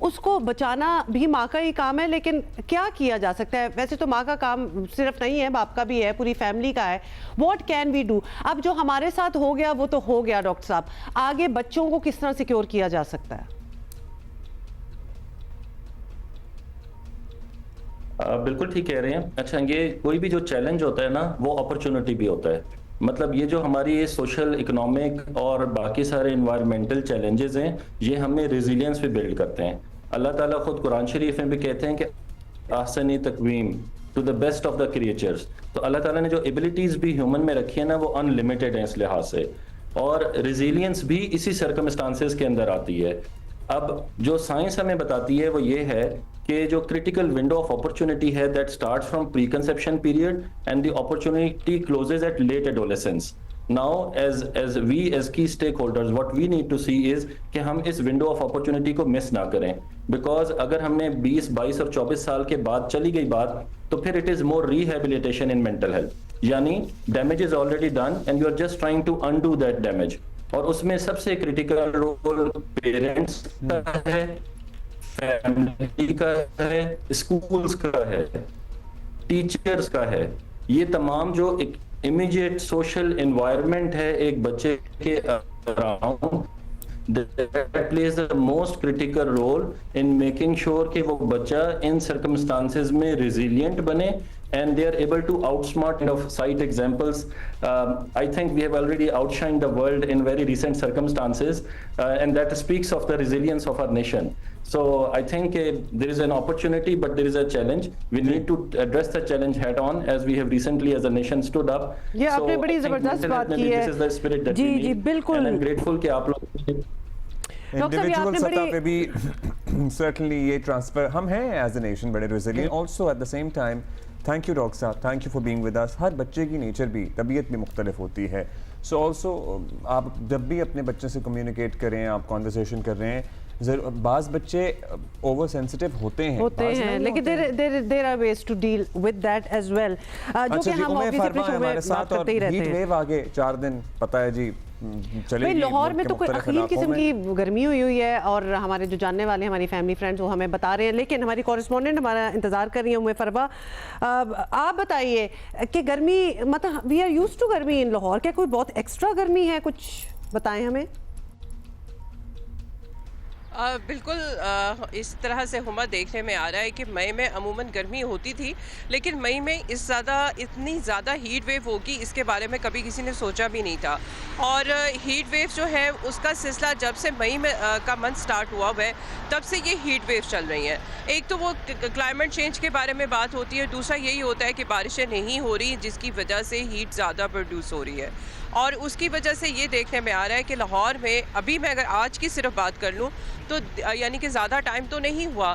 اس کو بچانا بھی ماں کا ہی کام ہے, لیکن کیا کیا جا سکتا ہے؟ ویسے تو ماں کا کام صرف نہیں ہے, باپ کا بھی ہے, پوری فیملی کا ہے. What can we do? اب جو ہمارے ساتھ ہو گیا وہ تو ہو گیا ڈاکٹر صاحب, آگے بچوں کو کس طرح سیکیور کیا جا سکتا ہے؟ بالکل ٹھیک کہہ رہے ہیں. اچھا, یہ کوئی بھی جو چیلنج ہوتا ہے نا, وہ اپرچونٹی بھی ہوتا ہے. مطلب یہ جو ہماری سوشل, اکنامک اور باقی سارے انوائرمنٹل چیلنجز ہیں, یہ ہمیں ریزیلینس پہ بلڈ کرتے ہیں. اللہ تعالیٰ خود قرآن شریف میں بھی کہتے ہیں کہ احسن تقویم to the best of the creatures. تو اللہ تعالیٰ نے جو ایبلٹیز بھی ہیومن میں رکھی ہیں نا, وہ ان لمیٹڈ ہیں اس لحاظ سے, اور ریزیلینس بھی اسی سرکمسٹانسز کے اندر آتی ہے. اب جو سائنس ہمیں بتاتی ہے وہ یہ ہے کہ جو کرٹیکل ونڈو آف اپرچونٹی ہے, that starts from preconception period and the opportunity closes at late adolescence. Now as we as key stakeholders, what we need to see is کہ ہم اس ونڈو آف اپرچونٹی کو مس نہ کریں, بیکاز اگر ہم نے 20, 22 اور 24 سال کے بعد چلی گئی بات, تو پھر it is more rehabilitation in mental health, یعنی damage is already done and you are just trying to undo that damage. اور اس میں سب سے کریٹیکل رول پیرنٹس کا ہے, فیملی کا ہے, اسکولز کا ہے, ٹیچرز کا ہے. یہ تمام جو ایک امیجیٹ سوشل انوائرمنٹ ہے ایک بچے کے around, that plays the most critical role in making sure کہ وہ بچہ ان circumstances میں resilient بنے and they are able to outsmart of cite examples. I think we have already outshined the world in very recent circumstances, and that speaks of the resilience of our nation. So I think there is an opportunity, but there is a challenge. We need to address the challenge head on, as we have recently as a nation stood up. Yeah, آپ نے بڑی زبردست بات کی ہے. This is the spirit that we need. جی بالکل. And I'm grateful کہ آپ لوگ انڈیویجول سطح پہ بھی certainly یہ ٹرانسفر ہم ہیں ایز اے نیشن بڑے resilient. Also at the same time thank you doctor صاحب, thank you for being with us. ہر بچے کی نیچر بھی, طبیعت بھی مختلف ہوتی ہے. سو آلسو آپ جب بھی اپنے بچے سے کمیونیکیٹ کریں, آپ کانورسیشن کر رہے ہیں, بعض بچے اوور سینسٹیو ہوتے ہیں لیکن there are ways to deal with that as well. جو کہ ہم ہمارے ساتھ, اور ہیٹ ویو آگے 4 دن پتہ ہے جی چلے گی. لاہور میں تو کوئی عقیل قسم کی گرمی ہوئی ہے, اور ہمارے جو جاننے والے ہماری فیملی فرینڈز وہ ہمیں بتا رہے ہیں. لیکن ہماری کورسپونڈنٹ ہمارا انتظار کر رہی ہیں فروا, آپ بتائیے کہ گرمی, مطلب وی آر یوزڈ ٹو گرمی ان لاہور, کیا کوئی بہت ایکسٹرا گرمی ہے؟ کچھ بتائیں ہمیں. بالکل اس طرح سے ہما دیکھنے میں آ رہا ہے کہ مئی میں عموماً گرمی ہوتی تھی, لیکن مئی میں اتنی زیادہ ہیٹ ویو ہوگی اس کے بارے میں کبھی کسی نے سوچا بھی نہیں تھا. اور ہیٹ ویو جو ہے اس کا سلسلہ جب سے مئی میں کا منتھ سٹارٹ ہوا ہے تب سے یہ ہیٹ ویو چل رہی ہیں. ایک تو وہ کلائمیٹ چینج کے بارے میں بات ہوتی ہے, دوسرا یہی ہوتا ہے کہ بارشیں نہیں ہو رہی جس کی وجہ سے ہیٹ زیادہ پروڈیوس ہو رہی ہے. اور اس کی وجہ سے یہ دیکھنے میں آ رہا ہے کہ لاہور میں ابھی میں اگر آج کی صرف بات کر لوں تو یعنی کہ زیادہ ٹائم تو نہیں ہوا,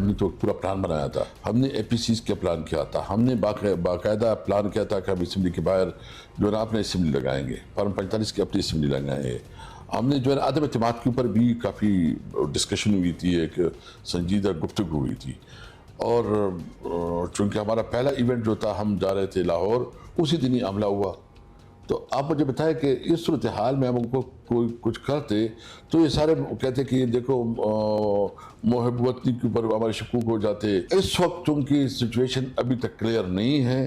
ہم نے تو پورا پلان بنایا تھا, ہم نے اے پی سیز کا پلان کیا تھا, ہم نے باقاعدہ پلان کیا تھا کہ ہم اسمبلی کے باہر جو ہے نا اپنے اسمبلی لگائیں گے, فارم 45 کی اپنی اسمبلی لگائیں گے. ہم نے جو ہے نا عدم اعتماد کے اوپر بھی کافی ڈسکشن ہوئی تھی, ایک سنجیدہ گفتگو ہوئی تھی. اور چونکہ ہمارا پہلا ایونٹ جو تھا, ہم جا رہے تھے لاہور, اسی دن ہی حملہ ہوا. تو آپ مجھے بتائیں کہ اس صورتحال میں ہم ان کو کوئی کچھ کرتے تو یہ سارے کہتے کہ دیکھو محب وطنی کے اوپر ہمارے شکوک ہو جاتے. اس وقت چونکہ سچویشن ابھی تک کلیئر نہیں ہے,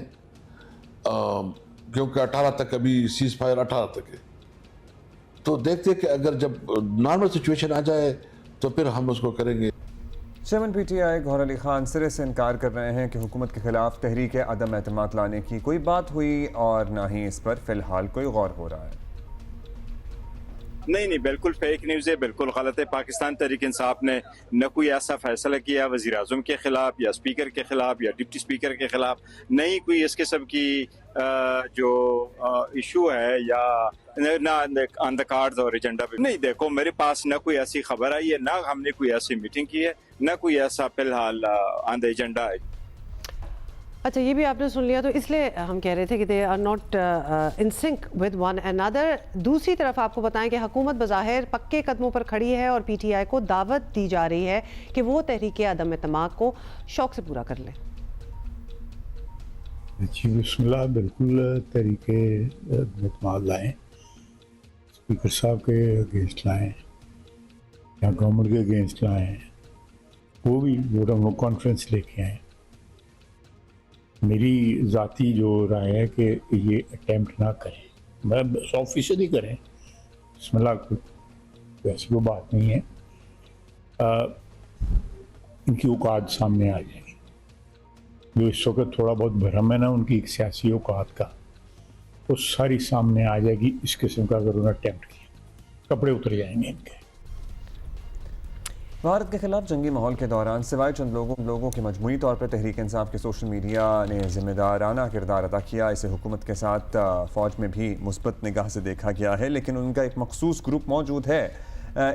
کیونکہ 18 تک ابھی سیز فائر 18 تک ہے. تو دیکھتے کہ اگر جب نارمل سچویشن آ جائے تو پھر ہم اس کو کریں گے. چیئرمین پی ٹی آئی گوہر علی خان سرے سے انکار کر رہے ہیں کہ حکومت کے خلاف تحریک عدم اعتماد لانے کی کوئی بات ہوئی اور نہ ہی اس پر فی الحال کوئی غور ہو رہا ہے. نہیں بالکل فیک نیوز ہے, بالکل غلط ہے. پاکستان تحریک انصاف نے نہ کوئی ایسا فیصلہ کیا وزیر اعظم کے خلاف یا اسپیکر کے خلاف یا ڈپٹی اسپیکر کے خلاف, نہیں کوئی اس قسم کی جو ایشو ہے یا نہ آن دا کارڈز اور ایجنڈا پہ نہیں. دیکھو میرے پاس نہ کوئی ایسی خبر آئی ہے, نہ ہم نے کوئی ایسی میٹنگ کی ہے, نہ کوئی ایسا فی الحال آن دا ایجنڈا ہے. اچھا یہ بھی آپ نے سن لیا, تو اس لیے ہم کہہ رہے تھے کہ they are not in sync with one another. دوسری طرف آپ کو بتائیں کہ حکومت بظاہر پکے قدموں پر کھڑی ہے اور پی ٹی آئی کو دعوت دی جا رہی ہے کہ وہ تحریک عدم اعتماد کو شوق سے پورا کر لیں. جی بسم اللہ, بالکل تحریک عدم اعتماد لائیں, اسپیکر صاحب کے اگینسٹ لائیں یا گورنمنٹ کے اگینسٹ لائیں, وہ بھی جو ہم لوگ کانفرنس لے کے آئیں. میری ذاتی جو رائے ہے کہ یہ اٹیمپٹ نہ کریں, میں 100% کریں, بسم اللہ, کوئی ایسی کوئی بات نہیں ہے. ان کی اوقات سامنے آ جائیں گی, جو اس وقت تھوڑا بہت بھرم ہے نا ان کی ایک سیاسی اوقات کا, وہ ساری سامنے آ جائے گی. اس قسم کا اگر انہوں نے اٹیمپٹ کیا, کپڑے اتر جائیں گے ان کے. بھارت کے خلاف جنگی ماحول کے دوران سوائے چند لوگوں کے مجموعی طور پر تحریک انصاف کے سوشل میڈیا نے ذمہ دارانہ کردار ادا کیا. اسے حکومت کے ساتھ فوج میں بھی مثبت نگاہ سے دیکھا گیا ہے, لیکن ان کا ایک مخصوص گروپ موجود ہے.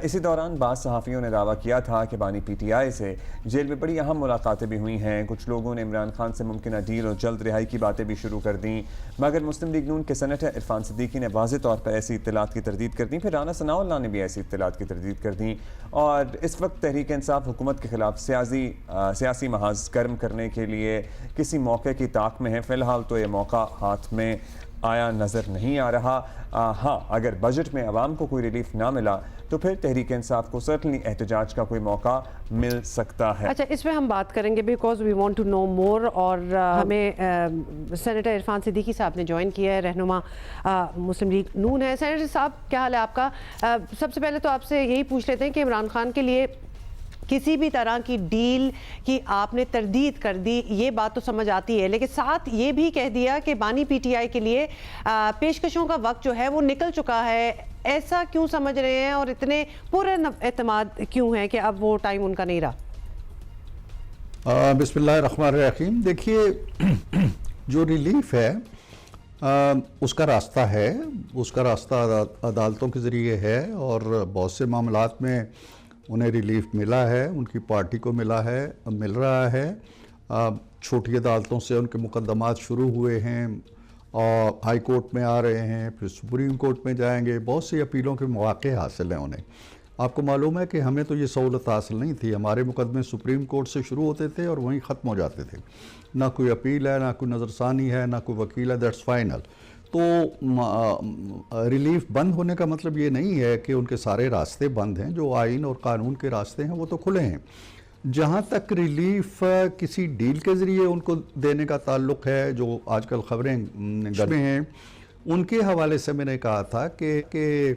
اسی دوران بعض صحافیوں نے دعویٰ کیا تھا کہ بانی پی ٹی آئی سے جیل میں بڑی اہم ملاقاتیں بھی ہوئی ہیں. کچھ لوگوں نے عمران خان سے ممکنہ ڈیل اور جلد رہائی کی باتیں بھی شروع کر دیں, مگر مسلم لیگ نون کے سینیٹر عرفان صدیقی نے واضح طور پر ایسی اطلاعات کی تردید کر دی. پھر رانا ثناء اللہ نے بھی ایسی اطلاعات کی تردید کر دیں. اور اس وقت تحریک انصاف حکومت کے خلاف سیاسی محاذ گرم کرنے کے لیے کسی موقع کی طاق میں ہے. فی الحال تو یہ موقع ہاتھ میں آیا نظر نہیں آ رہا. ہاں اگر بجٹ میں عوام کو کوئی ریلیف نہ ملا تو پھر تحریک انصاف کو سرٹنلی احتجاج کا کوئی موقع مل سکتا ہے. اچھا اس میں ہم بات کریں گے because we want to know more, اور ہمیں سینیٹر عرفان صدیقی صاحب نے جوائن کیا ہے, رہنما مسلم لیگ نون ہے. سینیٹر صاحب کیا حال ہے آپ کا؟ سب سے پہلے تو آپ سے یہی پوچھ لیتے ہیں کہ عمران خان کے لیے کسی بھی طرح کی ڈیل کی آپ نے تردید کر دی, یہ بات تو سمجھ آتی ہے, لیکن ساتھ یہ بھی کہہ دیا کہ بانی پی ٹی آئی کے لیے پیشکشوں کا وقت جو ہے وہ نکل چکا ہے. ایسا کیوں سمجھ رہے ہیں اور اتنے پورے اعتماد کیوں ہے کہ اب وہ ٹائم ان کا نہیں رہا؟ بسم اللہ الرحمن الرحیم. دیکھیے جو ریلیف ہے اس کا راستہ ہے, اس کا راستہ عدالتوں کے ذریعے ہے, اور بہت سے معاملات میں انہیں ریلیف ملا ہے, ان کی پارٹی کو ملا ہے, مل رہا ہے. چھوٹی عدالتوں سے ان کے مقدمات شروع ہوئے ہیں اور ہائی کورٹ میں آ رہے ہیں, پھر سپریم کورٹ میں جائیں گے. بہت سی اپیلوں کے مواقع حاصل ہیں انہیں. آپ کو معلوم ہے کہ ہمیں تو یہ سہولت حاصل نہیں تھی, ہمارے مقدمے سپریم کورٹ سے شروع ہوتے تھے اور وہیں ختم ہو جاتے تھے. نہ کوئی اپیل ہے, نہ کوئی نظر ثانی ہے, نہ کوئی وکیل ہے, دیٹس فائنل. تو ریلیف بند ہونے کا مطلب یہ نہیں ہے کہ ان کے سارے راستے بند ہیں. جو آئین اور قانون کے راستے ہیں وہ تو کھلے ہیں. جہاں تک ریلیف کسی ڈیل کے ذریعے ان کو دینے کا تعلق ہے, جو آج کل خبریں گرمی ہیں, ان کے حوالے سے میں نے کہا تھا کہ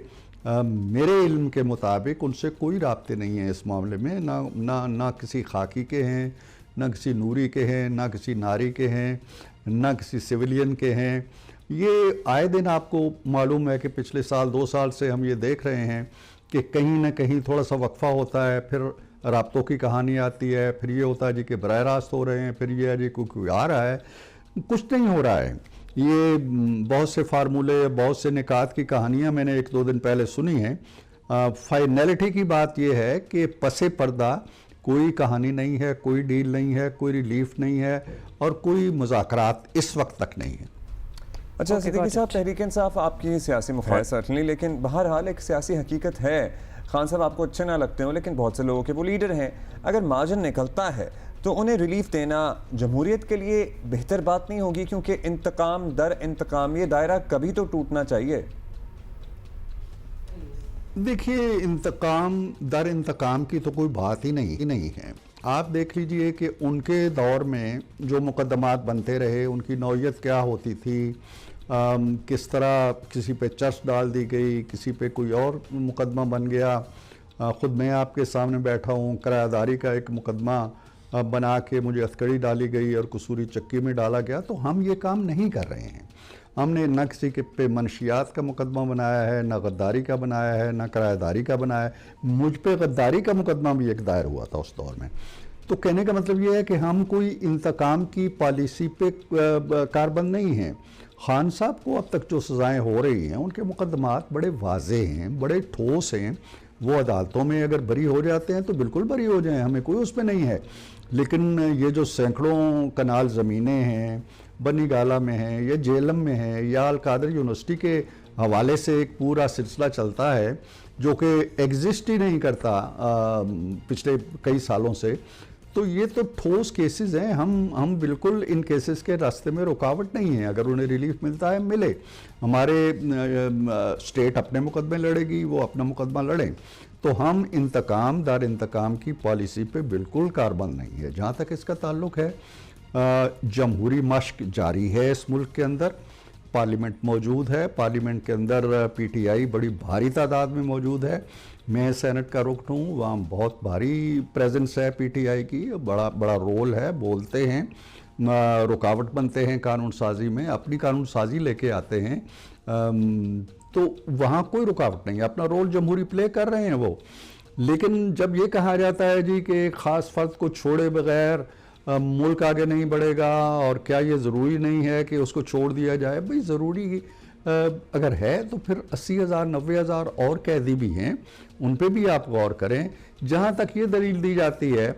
میرے علم کے مطابق ان سے کوئی رابطے نہیں ہیں اس معاملے میں. نہ کسی خاکی کے ہیں, نہ کسی نوری کے ہیں, نہ کسی ناری کے ہیں, نہ کسی سویلین کے ہیں. یہ آئے دن آپ کو معلوم ہے کہ پچھلے سال 2 سال سے ہم یہ دیکھ رہے ہیں کہ کہیں نہ کہیں تھوڑا سا وقفہ ہوتا ہے, پھر رابطوں کی کہانی آتی ہے, پھر یہ ہوتا ہے جی کہ براہ راست ہو رہے ہیں, پھر یہ ہے جی کوئی آ رہا ہے. کچھ نہیں ہو رہا ہے. یہ بہت سے فارمولے, بہت سے نکات کی کہانیاں میں نے 1-2 دن پہلے سنی ہیں. فائنلٹی کی بات یہ ہے کہ پس پردہ کوئی کہانی نہیں ہے, کوئی ڈیل نہیں ہے, کوئی ریلیف نہیں ہے اور کوئی مذاکرات اس وقت تک نہیں ہے. اچھا صدیقی صاحب, تحریک انصاف آپ کی سیاسی مخالف سرٹنلی, لیکن بہرحال ایک سیاسی حقیقت ہے, خان صاحب آپ کو اچھے نہ لگتے ہوں لیکن بہت سے لوگوں کے وہ لیڈر ہیں, اگر مارجن نکلتا ہے تو انہیں ریلیف دینا جمہوریت کے لیے بہتر بات نہیں ہوگی, کیونکہ انتقام در انتقام یہ دائرہ کبھی تو ٹوٹنا چاہیے. دیکھیے, انتقام در انتقام کی تو کوئی بات ہی نہیں ہے. آپ دیکھ لیجئے کہ ان کے دور میں جو مقدمات بنتے رہے ان کی نوعیت کیا ہوتی تھی, کس طرح کسی پہ چرچ ڈال دی گئی, کسی پہ کوئی اور مقدمہ بن گیا. خود میں آپ کے سامنے بیٹھا ہوں, کرایہ داری کا ایک مقدمہ بنا کے مجھے ہتھکڑی ڈالی گئی اور قصوری چکی میں ڈالا گیا. تو ہم یہ کام نہیں کر رہے ہیں. ہم نے نہ کسی کے پہ منشیات کا مقدمہ بنایا ہے, نہ غداری کا بنایا ہے, نہ کرایہ داری کا بنایا ہے. مجھ پہ غداری کا مقدمہ بھی ایک دائر ہوا تھا اس دور میں. تو کہنے کا مطلب یہ ہے کہ ہم کوئی انتقام کی پالیسی پہ کاربند نہیں ہیں. خان صاحب کو اب تک جو سزائیں ہو رہی ہیں ان کے مقدمات بڑے واضح ہیں, بڑے ٹھوس ہیں. وہ عدالتوں میں اگر بری ہو جاتے ہیں تو بالکل بری ہو جائیں, ہمیں کوئی اس پہ نہیں ہے. لیکن یہ جو سینکڑوں کنال زمینیں ہیں, بنی گالا میں ہیں یا جیلم میں ہیں یا القادر یونیورسٹی کے حوالے سے ایک پورا سلسلہ چلتا ہے جو کہ ایگزسٹ ہی نہیں کرتا پچھلے کئی سالوں سے, تو یہ تو ٹھوس کیسز ہیں. ہم بالکل ان کیسز کے راستے میں رکاوٹ نہیں ہیں. اگر انہیں ریلیف ملتا ہے ملے, ہمارے اسٹیٹ اپنے مقدمے لڑے گی, وہ اپنا مقدمہ لڑیں. تو ہم انتقام دار انتقام کی پالیسی پہ بالکل کاربند نہیں ہے. جہاں تک اس کا تعلق ہے, جمہوری مشق جاری ہے اس ملک کے اندر, پارلیمنٹ موجود ہے, پارلیمنٹ کے اندر پی ٹی آئی بڑی بھاری تعداد میں موجود ہے. میں سینٹ کا رکن ہوں, وہاں بہت بھاری پریزنس ہے پی ٹی آئی کی, بڑا رول ہے, بولتے ہیں, رکاوٹ بنتے ہیں قانون سازی میں, اپنی قانون سازی لے کے آتے ہیں. تو وہاں کوئی رکاوٹ نہیں ہے, اپنا رول جمہوری پلے کر رہے ہیں وہ. لیکن جب یہ کہا جاتا ہے جی کہ ایک خاص فرد کو چھوڑے بغیر ملک آگے نہیں بڑھے گا, اور کیا یہ ضروری نہیں ہے کہ اس کو چھوڑ دیا جائے؟ بھئی ضروری اگر ہے تو پھر 80,000 90,000 اور قیدی بھی ہیں, ان پہ بھی آپ غور کریں. جہاں تک یہ دلیل دی جاتی ہے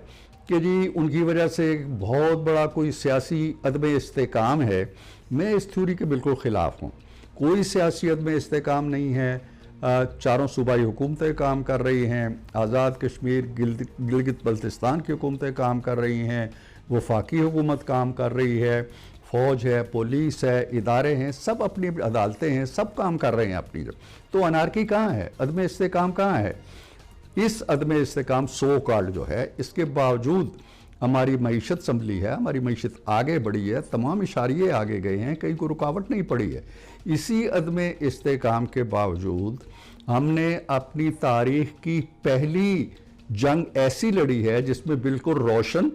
کہ جی ان کی وجہ سے بہت بڑا کوئی سیاسی عدم استحکام ہے, میں اس تھیوری کے بالکل خلاف ہوں. کوئی سیاسی عدم استحکام نہیں ہے. چاروں صوبائی حکومتیں کام کر رہی ہیں, آزاد کشمیر گلگت بلتستان کی حکومتیں کام کر رہی ہیں, وفاقی حکومت کام کر رہی ہے, فوج ہے, پولیس ہے, ادارے ہیں, سب اپنی عدالتیں ہیں, سب کام کر رہے ہیں اپنی. تو انارکی کہاں ہے, عدم استحکام کہاں ہے؟ اس عدم استحکام سو کالڈ جو ہے, اس کے باوجود ہماری معیشت سنبھلی ہے, ہماری معیشت آگے بڑھی ہے, تمام اشاریے آگے گئے ہیں, کہیں کوئی رکاوٹ نہیں پڑی ہے. اسی عدم استحکام کے باوجود ہم نے اپنی تاریخ کی پہلی جنگ ایسی لڑی ہے جس میں بالکل روشن,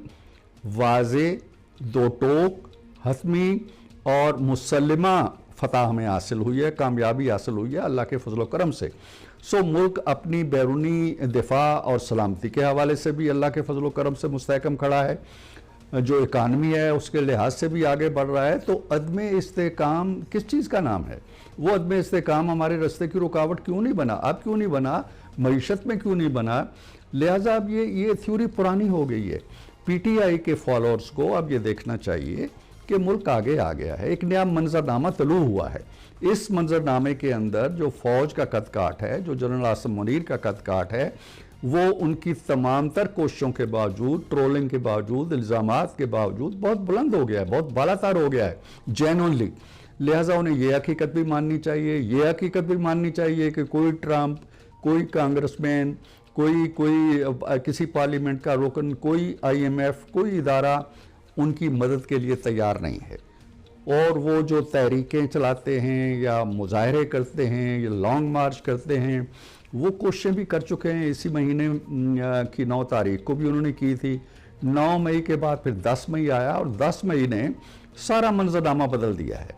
واضح, دو ٹوک, حتمی اور مسلمہ فتح ہمیں حاصل ہوئی ہے, کامیابی حاصل ہوئی ہے اللہ کے فضل و کرم سے. سو ملک اپنی بیرونی دفاع اور سلامتی کے حوالے سے بھی اللہ کے فضل و کرم سے مستحکم کھڑا ہے, جو اکانومی ہے اس کے لحاظ سے بھی آگے بڑھ رہا ہے. تو عدم استحکام کس چیز کا نام ہے؟ وہ عدم استحکام ہمارے راستے کی رکاوٹ کیوں نہیں بنا؟ اب کیوں نہیں بنا؟ معیشت میں کیوں نہیں بنا؟ لہٰذا اب یہ تھیوری پرانی ہو گئی ہے. پی ٹی آئی کے فالوورز کو اب یہ دیکھنا چاہیے کہ ملک آگے آ گیا ہے, ایک نیا منظرنامہ طلوع ہوا ہے. اس منظرنامے کے اندر جو فوج کا قد کاٹ ہے, جو جنرل عاصم منیر کا قد کاٹ ہے, وہ ان کی تمام تر کوششوں کے باوجود, ٹرولنگ کے باوجود, الزامات کے باوجود بہت بلند ہو گیا ہے, بہت بالا تر ہو گیا ہے, جینونلی. لہٰذا انہیں یہ حقیقت بھی ماننی چاہیے, یہ حقیقت بھی ماننی چاہیے کہ کوئی ٹرمپ, کوئی کانگریس مین, کوئی کسی پارلیمنٹ کا رکن, کوئی آئی ایم ایف, کوئی ادارہ ان کی مدد کے لیے تیار نہیں ہے. اور وہ جو تحریکیں چلاتے ہیں یا مظاہرے کرتے ہیں یا لانگ مارچ کرتے ہیں, وہ کوششیں بھی کر چکے ہیں. اسی مہینے کی 9 تاریخ کو بھی انہوں نے کی تھی. 9 مئی کے بعد پھر 10 مئی آیا, اور 10 مئی نے سارا منظرنامہ بدل دیا ہے.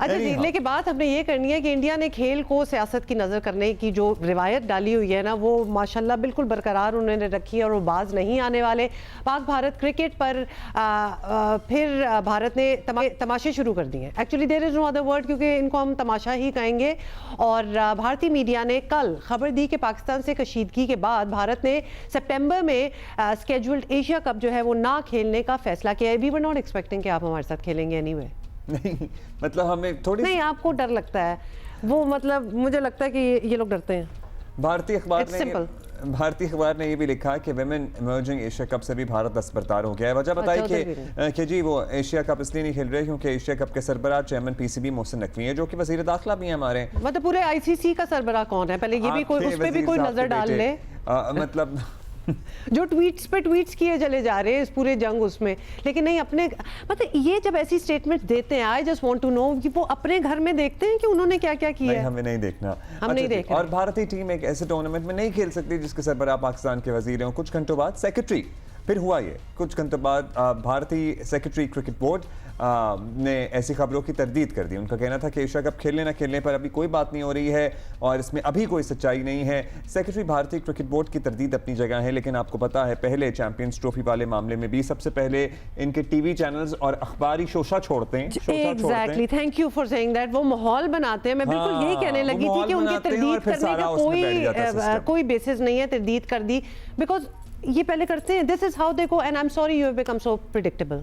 اچھا جی، لیکن بات ہم نے یہ کرنی ہے کہ انڈیا نے کھیل کو سیاست کی نظر کرنے کی جو روایت ڈالی ہوئی ہے نا، وہ ماشاءاللہ بالکل برقرار انہوں نے رکھی ہے اور وہ باز نہیں آنے والے. پاک بھارت کرکٹ پر پھر بھارت نے تماشے شروع کر دیے ہیں. Actually there is no other word, کیونکہ ان کو ہم تماشا ہی کہیں گے. اور بھارتی میڈیا نے کل خبر دی کہ پاکستان سے کشیدگی کے بعد بھارت نے سپٹمبر میں اسکیجولڈ ایشیا کپ جو ہے وہ نہ کھیلنے کا فیصلہ کیا ہے. وی ور ناٹ ایکسپیکٹنگ کہ آپ ہمارے ساتھ کھیلیں گے اینی وے. نہیں مطلب ہمیں تھوڑی نہیں، آپ کو ڈر لگتا ہے وہ، مطلب مجھے لگتا ہے کہ یہ لوگ ڈرتے ہیں. بھارتی اخبار نے یہ بھی لکھا کہ ویمن ایمرجنگ ایشیا کپ سے بھی بھارت دستبردار ہو گیا ہے. وجہ بتائی کہ جی وہ ایشیا کپ اس لیے نہیں کھیل رہے کیونکہ ایشیا کپ کے سربراہ chairman P C B Mohsin Naqvi ہیں، جو کہ وزیر داخلہ بھی ہیں ہمارے. مطلب پورے آئی سی سی کا سربراہ کون ہے؟ پہلے یہ بھی کوئی اس پہ بھی کوئی نظر ڈال لے. مطلب جو ٹویٹس پہ ٹویٹس کیے چلے جا رہے ہیں اس پورے جنگ اس میں، لیکن نہیں اپنے مطلب یہ جب ایسی سٹیٹمنٹ دیتے ہیں I just want to know کہ وہ اپنے گھر میں دیکھتے ہیں کہ انہوں نے کیا کیا کیا ہے. ہمیں نہیں دیکھنا، ہم نہیں دیکھ رہے. اور بھارتی ٹیم ایک ایسے ٹورنامنٹ میں نہیں کھیل سکتی جس کے سربراہ پاکستان کے وزیر ہیں. کچھ گھنٹوں بعد سیکرٹری، پھر ہوا یہ کچھ گھنٹوں بعد بھارتی سیکرٹری کرکٹ بورڈ نے ایسی خبروں کی تردید کر دی. ان کا کہنا تھا کہ ایشیا کپ کھیلنے نہ کھیلنے پر ابھی کوئی بات نہیں ہو رہی ہے اور اس میں ابھی کوئی سچائی نہیں ہے. سیکرٹری بھارتی کرکٹ بورڈ کی تردید اپنی جگہ ہے، لیکن آپ کو پتا ہے پہلے چیمپئنز ٹرافی والے معاملے میں بھی سب سے پہلے ان کے ٹی وی چینلز اور اخباری شوشہ چھوڑتے ہیں. Exactly, thank you for saying that. وہ ماحول بناتے ہیں. میں بالکل یہی کہنے لگی تھی کہ ان کی تردید کرنے کا کوئی بیسس نہیں ہے. تردید کر دی بیکاز یہ پہلے کرتے ہیں. This is how they go and I'm sorry you have become so predictable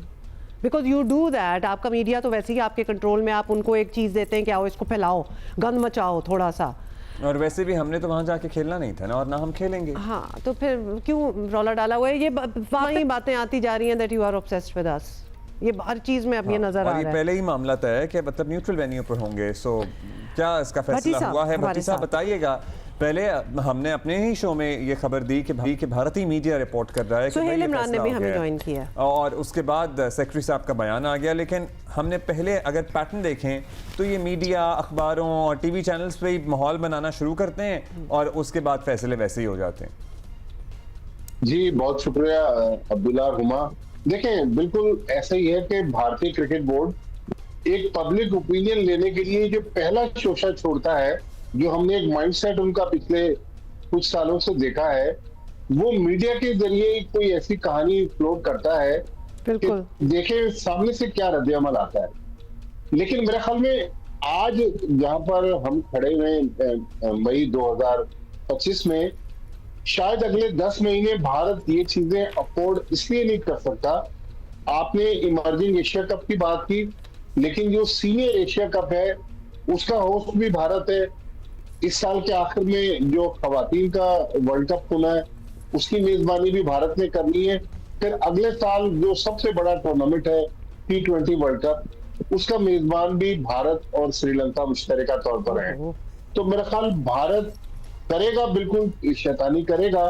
because you do that. آپ کا میڈیا تو ویسے ہی آپ کے کنٹرول میں، آپ ان کو ایک چیز دیتے ہیں کہ آؤ اس کو پھیلاؤ، گند مچاؤ تھوڑا سا. اور ویسے بھی ہم نے تو وہاں جا کے کھیلنا نہیں تھا نا، اور نہ ہم کھیلیں گے. ہاں تو پھر کیوں رولا ڈالا ہوا ہے؟ یہ وہی باتیں آتی جا رہی ہیں that you are obsessed with us. یہ ہر چیز میں اب یہ نظر آ رہا ہے. اور یہ پہلے ہی معاملہ طے ہے کہ مطلب نیوٹرل وینیو پر ہوں گے. سو کیا اس کا فیصلہ ہوا ہے؟ بھٹی صاحب بتائیے گا. پہلے ہم نے اپنے ہی شو میں یہ خبر دی کہ بھارتی میڈیا رپورٹ کر رہا ہے کہ سہیل عمران نے بھی ہمیں جوائن کیا، اور اس کے بعد سیکرٹری صاحب کا بیان آ گیا. لیکن ہم نے پہلے اگر پیٹرن دیکھیں تو یہ میڈیا، اخباروں اور ٹی وی چینلز پہ ماحول بنانا شروع کرتے ہیں اور اس کے بعد فیصلے ویسے ہی ہو جاتے ہیں. جی بہت شکریہ عبداللہ ہما. دیکھیں بالکل ایسا ہی ہے کہ بھارتی کرکٹ بورڈ ایک پبلک اوپینین لینے کے لیے جو پہلا شوشہ چھوڑتا ہے، جو ہم نے ایک مائنڈ سیٹ ان کا پچھلے کچھ سالوں سے دیکھا ہے، وہ میڈیا کے ذریعے کوئی ایسی کہانی فلوٹ کرتا ہے کہ دیکھیں سامنے سے کیا رد عمل آتا ہے. لیکن میرے خیال میں آج جہاں پر ہم کھڑے ہوئے مئی 2025 میں، شاید اگلے 10 مہینے بھارت یہ چیزیں افورڈ اس لیے نہیں کر سکتا. آپ نے ایمرجنگ ایشیا کپ کی بات کی، لیکن جو سینئر ایشیا کپ ہے اس کا ہوسٹ بھی بھارت ہے. اس سال کے آخر میں جو خواتین کا ورلڈ کپ ہونا ہے اس کی میزبانی بھی بھارت نے کرنی ہے. پھر اگلے سال جو سب سے بڑا ٹورنامنٹ ہے T20 ورلڈ کپ، اس کا میزبان بھی بھارت اور سری لنکا مشترکہ طور پر ہے. تو میرا خیال بھارت کرے گا، بالکل شیطانی کرے گا.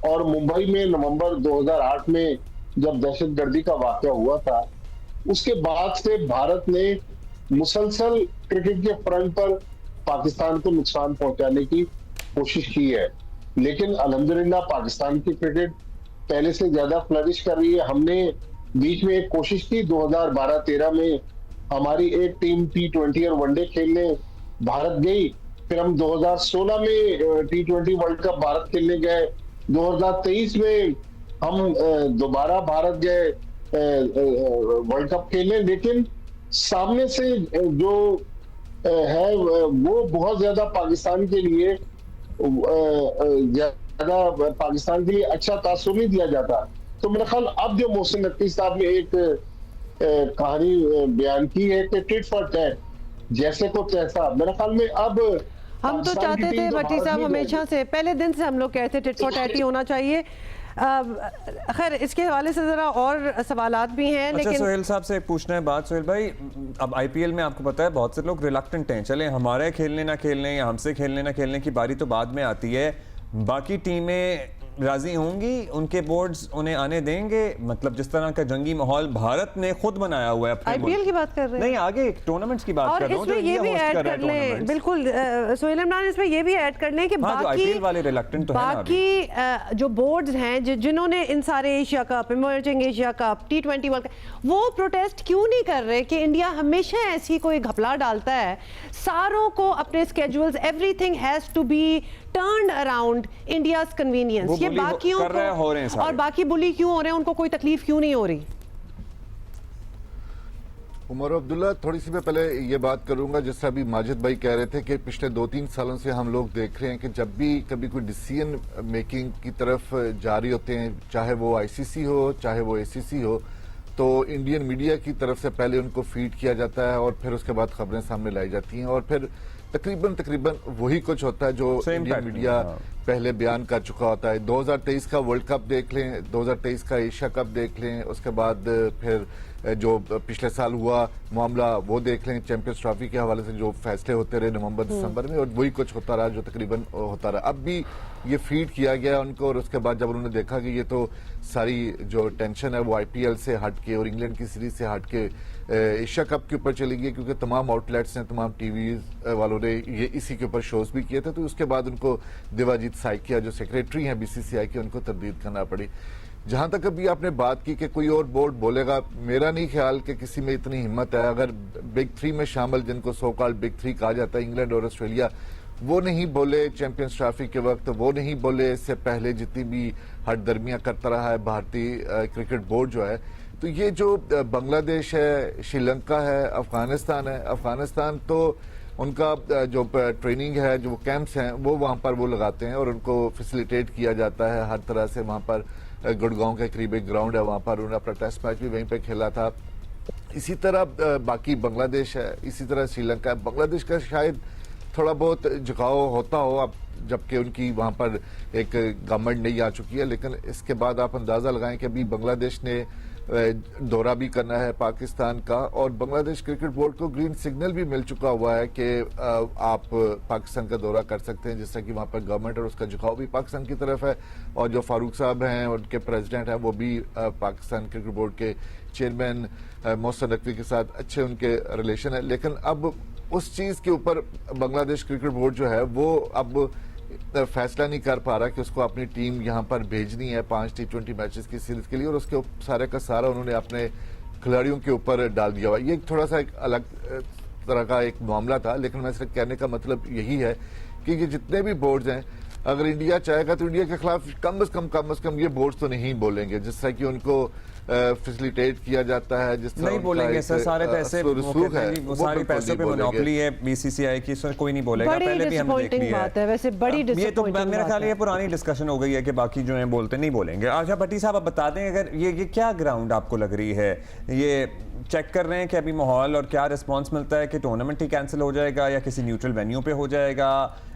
اور ممبئی میں نومبر 2008 میں جب دہشت گردی کا واقعہ ہوا تھا، اس کے بعد سے بھارت نے مسلسل کرکٹ کے فرنٹ پر پاکستان کو نقصان پہنچانے کی کوشش کی ہے. لیکن الحمدللہ پاکستان کی کرکٹ پہلے سے زیادہ فلرش کر رہی ہے. ہم نے بیچ میں ایک کوشش کی 2012-13 میں، ہماری ایک ٹیم T20 اور ون ڈے کھیلنے بھارت گئی. پھر ہم 2016 میں T20 ورلڈ کپ بھارت کھیلنے گئے. 2023 میں ہم دوبارہ بھارت گئے ورلڈ کپ کھیلنے. لیکن سامنے سے جو ہے وہ بہت زیادہ پاکستان کے لیے پاکستان کے لیے اچھا تاثر نہیں دیا جاتا. تو میرا خیال اب جو محسن نقوی صاحب نے ایک کہانی بیان کی ہے کہ ٹٹ فار ٹیٹ، جیسے کو تیسا، میرا خیال میں اب ہم تو چاہتے تھے بھٹی صاحب ہمیشہ سے، پہلے دن سے ہم لوگ کہتے ٹٹ فار ٹیٹ ہی ہونا چاہیے. خیر اس کے حوالے سے ذرا اور سوالات بھی ہیں. لیکن سہیل صاحب سے ایک پوچھنا ہے بات. سہیل بھائی، اب آئی پی ایل میں آپ کو پتا ہے بہت سے لوگ ریلکٹنٹ ہیں. چلیں ہمارے کھیلنے نہ کھیلنے یا ہم سے کھیلنے نہ کھیلنے کی باری تو بعد میں آتی ہے. باقی ٹیمیں راضی ہوں گی, ان کے بورڈز انہیں آنے دیں گے؟ مطلب جس طرح کا جنگی ماحول بھارت نے خود بنایا ہوا ہے آئی پی ایل کی بات کر رہے ہیں, نہیں آگے ٹورنامنٹس کی بات کر رہا ہوں, اور اس میں یہ بھی ایڈ کر لیں, بالکل سہیل عمران, اس میں یہ بھی ایڈ کر لیں کہ باقی جو بورڈز ہیں جنہوں نے ان سارے Asia cup, emerging Asia cup, T20 world cup, وہ پروٹیسٹ کیوں نہیں کر رہے کہ انڈیا ہمیشہ ایسی کوئی گھپلا ڈالتا ہے, ساروں کو اپنے schedules, everything has to be turned around India's convenience, یہ باقیوں کو, اور باقی بلی کیوں ہو رہے ہیں, ان کو کوئی تکلیف کیوں نہیں ہو رہی؟ عمر عبداللہ, تھوڑی سی میں پہلے یہ بات کروں گا, جس طرح ابھی ماجد بھائی کہہ رہے تھے کہ پچھلے 2-3 سالوں سے ہم لوگ دیکھ رہے ہیں کہ جب بھی کبھی کوئی ڈیسیژن میکنگ کی طرف جاری ہوتے ہیں, چاہے وہ آئی سی سی ہو چاہے وہ اے سی سی ہو, تو انڈین میڈیا کی طرف سے پہلے ان کو فیڈ کیا جاتا ہے اور پھر اس کے بعد خبریں سامنے لائی جاتی ہیں, اور پھر تقریباً وہی کچھ ہوتا ہے جو انڈین میڈیا پہلے بیان کر چکا ہوتا ہے. 2023 کا ورلڈ کپ دیکھ لیں, 2023 کا ایشیا کپ دیکھ لیں, اس کے بعد پھر جو پچھلے سال ہوا معاملہ وہ دیکھ لیں, چیمپئنز ٹرافی کے حوالے سے جو فیصلے ہوتے رہے نومبر دسمبر میں, اور وہی کچھ ہوتا رہا جو تقریباً ہوتا رہا. اب بھی یہ فیڈ کیا گیا ان کو, اور اس کے بعد جب انہوں نے دیکھا کہ یہ تو ساری جو ٹینشن ہے وہ آئی پی ایل سے ہٹ کے اور انگلینڈ کی سیریز سے ہٹ کے ایشیا کپ کے اوپر چلی گئی, کیونکہ تمام آؤٹ لیٹس ہیں, تمام ٹی ویز والوں نے یہ اسی کے اوپر شوز بھی کیے تھے, تو اس کے بعد ان کو دیواجیت سائکیا جو سیکریٹری ہیں بی سی سی آئی کی, ان کو تردید کرنا پڑی. جہاں تک ابھی آپ نے بات کی کہ کوئی اور بورڈ بولے گا, میرا نہیں خیال کہ کسی میں اتنی ہمت ہے. اگر بگ 3 میں شامل, جن کو سو کالڈ بگ 3 کہا جاتا ہے, انگلینڈ اور آسٹریلیا, وہ نہیں بولے چیمپئنز ٹرافی کے وقت, وہ نہیں بولے اس سے پہلے جتنی بھی ہٹ درمیاں کرتا رہا ہے بھارتی کرکٹ بورڈ جو ہے, تو یہ جو بنگلہ دیش ہے, شری لنکا ہے, افغانستان ہے, افغانستان تو ان کا جو ٹریننگ ہے, جو کیمپس ہیں, وہ وہاں پر وہ لگاتے ہیں اور ان کو فیسیلیٹیٹ کیا جاتا ہے ہر طرح سے. وہاں پر گڑگاؤں کے قریب ایک گراؤنڈ ہے, وہاں پر انہوں نے اپنا ٹیسٹ میچ بھی وہیں پہ کھیلا تھا. اسی طرح باقی بنگلہ دیش ہے, اسی طرح سری لنکا ہے. بنگلہ دیش کا شاید تھوڑا بہت جھکاؤ ہوتا ہو اب, جبکہ ان کی وہاں پر ایک گورنمنٹ نہیں آ چکی ہے, لیکن اس کے بعد آپ اندازہ لگائیں کہ ابھی بنگلہ دیش نے دورہ بھی کرنا ہے پاکستان کا, اور بنگلہ دیش کرکٹ بورڈ کو گرین سگنل بھی مل چکا ہوا ہے کہ آپ پاکستان کا دورہ کر سکتے ہیں, جس طرح کہ وہاں پر گورنمنٹ اور اس کا جھکاؤ بھی پاکستان کی طرف ہے, اور جو فاروق صاحب ہیں ان کے پریزیڈنٹ ہیں وہ بھی پاکستان کرکٹ بورڈ کے چیئرمین محسن نقوی کے ساتھ اچھے ان کے ریلیشن ہے. لیکن اب اس چیز کے اوپر بنگلہ دیش کرکٹ بورڈ جو ہے وہ اب فیصلہ نہیں کر پا رہا کہ اس کو اپنی ٹیم یہاں پر بھیجنی ہے 5 T20 میچز کی سیریز کے لیے, اور اس کے سارے کا سارا انہوں نے اپنے کھلاڑیوں کے اوپر ڈال دیا ہوا. یہ تھوڑا سا ایک الگ طرح کا ایک معاملہ تھا, لیکن میں صرف کہنے کا مطلب یہی ہے کہ یہ جتنے بھی بورڈز ہیں, اگر انڈیا چاہے گا تو انڈیا کے خلاف کم از کم یہ بورڈز تو نہیں بولیں گے, جس طرح کہ ان کو فیسیلیٹیٹ کیا جاتا ہے, جس طرح نہیں بولیں گے سر, سارے پیسے وہ ساری پیسوں پہ مونوپلی ہے بی سی سی آئی کی, سر کوئی نہیں بولے گا. پہلے بھی ہم نے دیکھ لیا ہے, ویسے بڑی یہ تو میرا خیال یہ پرانی ڈسکشن ہو گئی ہے کہ باقی جو ہیں بولتے نہیں بولیں گے. آج بھٹی صاحب آپ بتا دیں, اگر یہ کیا گراؤنڈ آپ کو لگ رہی ہے, یہ چیک کر رہے ہیں کہ ابھی ماحول اور کیا رسپانس ملتا ہے کہ ٹورنامنٹ ہی کینسل ہو جائے گا یا کسی نیوٹرل وینیو پہ ہو جائے گا,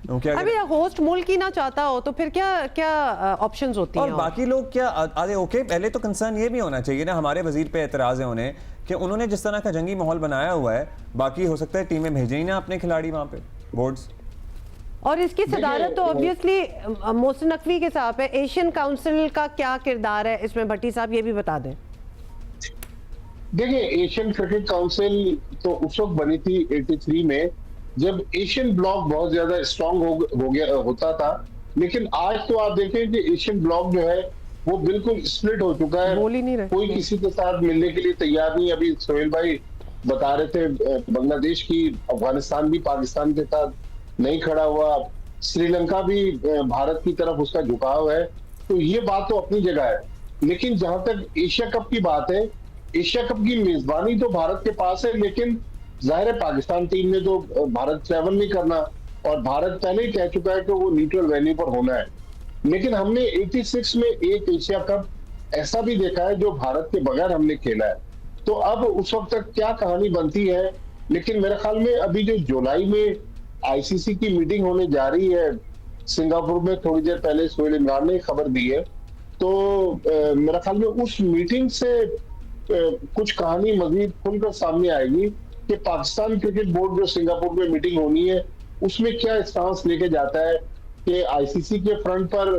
ابھی ہوسٹ ملک ہی نہ چاہتا ہو تو پھر کیا آپشنز ہوتی ہیں, اور باقی لوگ کیا آدھے اوکے. پہلے تو کنسرن یہ بھی ہونا چاہیے نا, ہمارے وزیر پہ اعتراض ہے انہیں کہ انہوں نے جس طرح کا جنگی ماحول بنایا ہوا ہے, باقی ہو سکتا ہے ٹیمیں بھیجیں ہی نہ اپنے کھلاڑی وہاں پہ بورڈز, اور اس کی صدارت تو obviously محسن نقوی کے صاحب ہے. ایشین کاؤنسل کا کیا کردار ہے اس میں, بھٹی صاحب یہ بھی بتا دیں. دیکھیں ایشین کرکٹ کاؤنسل تو اس وقت بنی تھی 83 میں, جب ایشین بلاک بہت زیادہ اسٹرانگ ہو گیا ہوتا تھا, لیکن آج تو آپ دیکھیں کہ ایشین بلاک جو ہے وہ بالکل سپلٹ ہو چکا ہے, کوئی کسی کے ساتھ ملنے کے لیے تیار نہیں. ابھی سہیل بھائی بتا رہے تھے بنگلہ دیش کی, افغانستان بھی پاکستان کے ساتھ نہیں کھڑا ہوا, سری لنکا بھی بھارت کی طرف اس کا جھکاؤ ہے, تو یہ بات تو اپنی جگہ ہے. لیکن جہاں تک ایشیا کپ کی بات ہے, ایشیا کپ کی میزبانی تو بھارت کے پاس ہے, لیکن ظاہر ہے پاکستان ٹیم نے تو بھارت ٹریول نہیں کرنا, اور بھارت پہلے ہی کہہ چکا ہے کہ وہ نیوٹرل وینیو پر ہونا ہے. لیکن ہم نے 86 میں ایک ایشیا کپ ایسا بھی دیکھا ہے جو بھارت کے بغیر ہم نے کھیلا ہے, تو اب اس وقت تک کیا کہانی بنتی ہے. لیکن میرے خیال میں ابھی جو جولائی میں آئی سی سی کی میٹنگ ہونے جا رہی ہے سنگاپور میں, تھوڑی دیر پہلے سہیل عمران نے خبر دی ہے, تو میرے خیال میں اس میٹنگ سے کچھ کہانی مزید کھل کر سامنے آئے گی کہ پاکستان کرکٹ بورڈ جو سنگاپور میں میٹنگ ہونی ہے اس میں کیا اسٹانس لے کے جاتا ہے, کہ آئی سی سی کے فرنٹ پر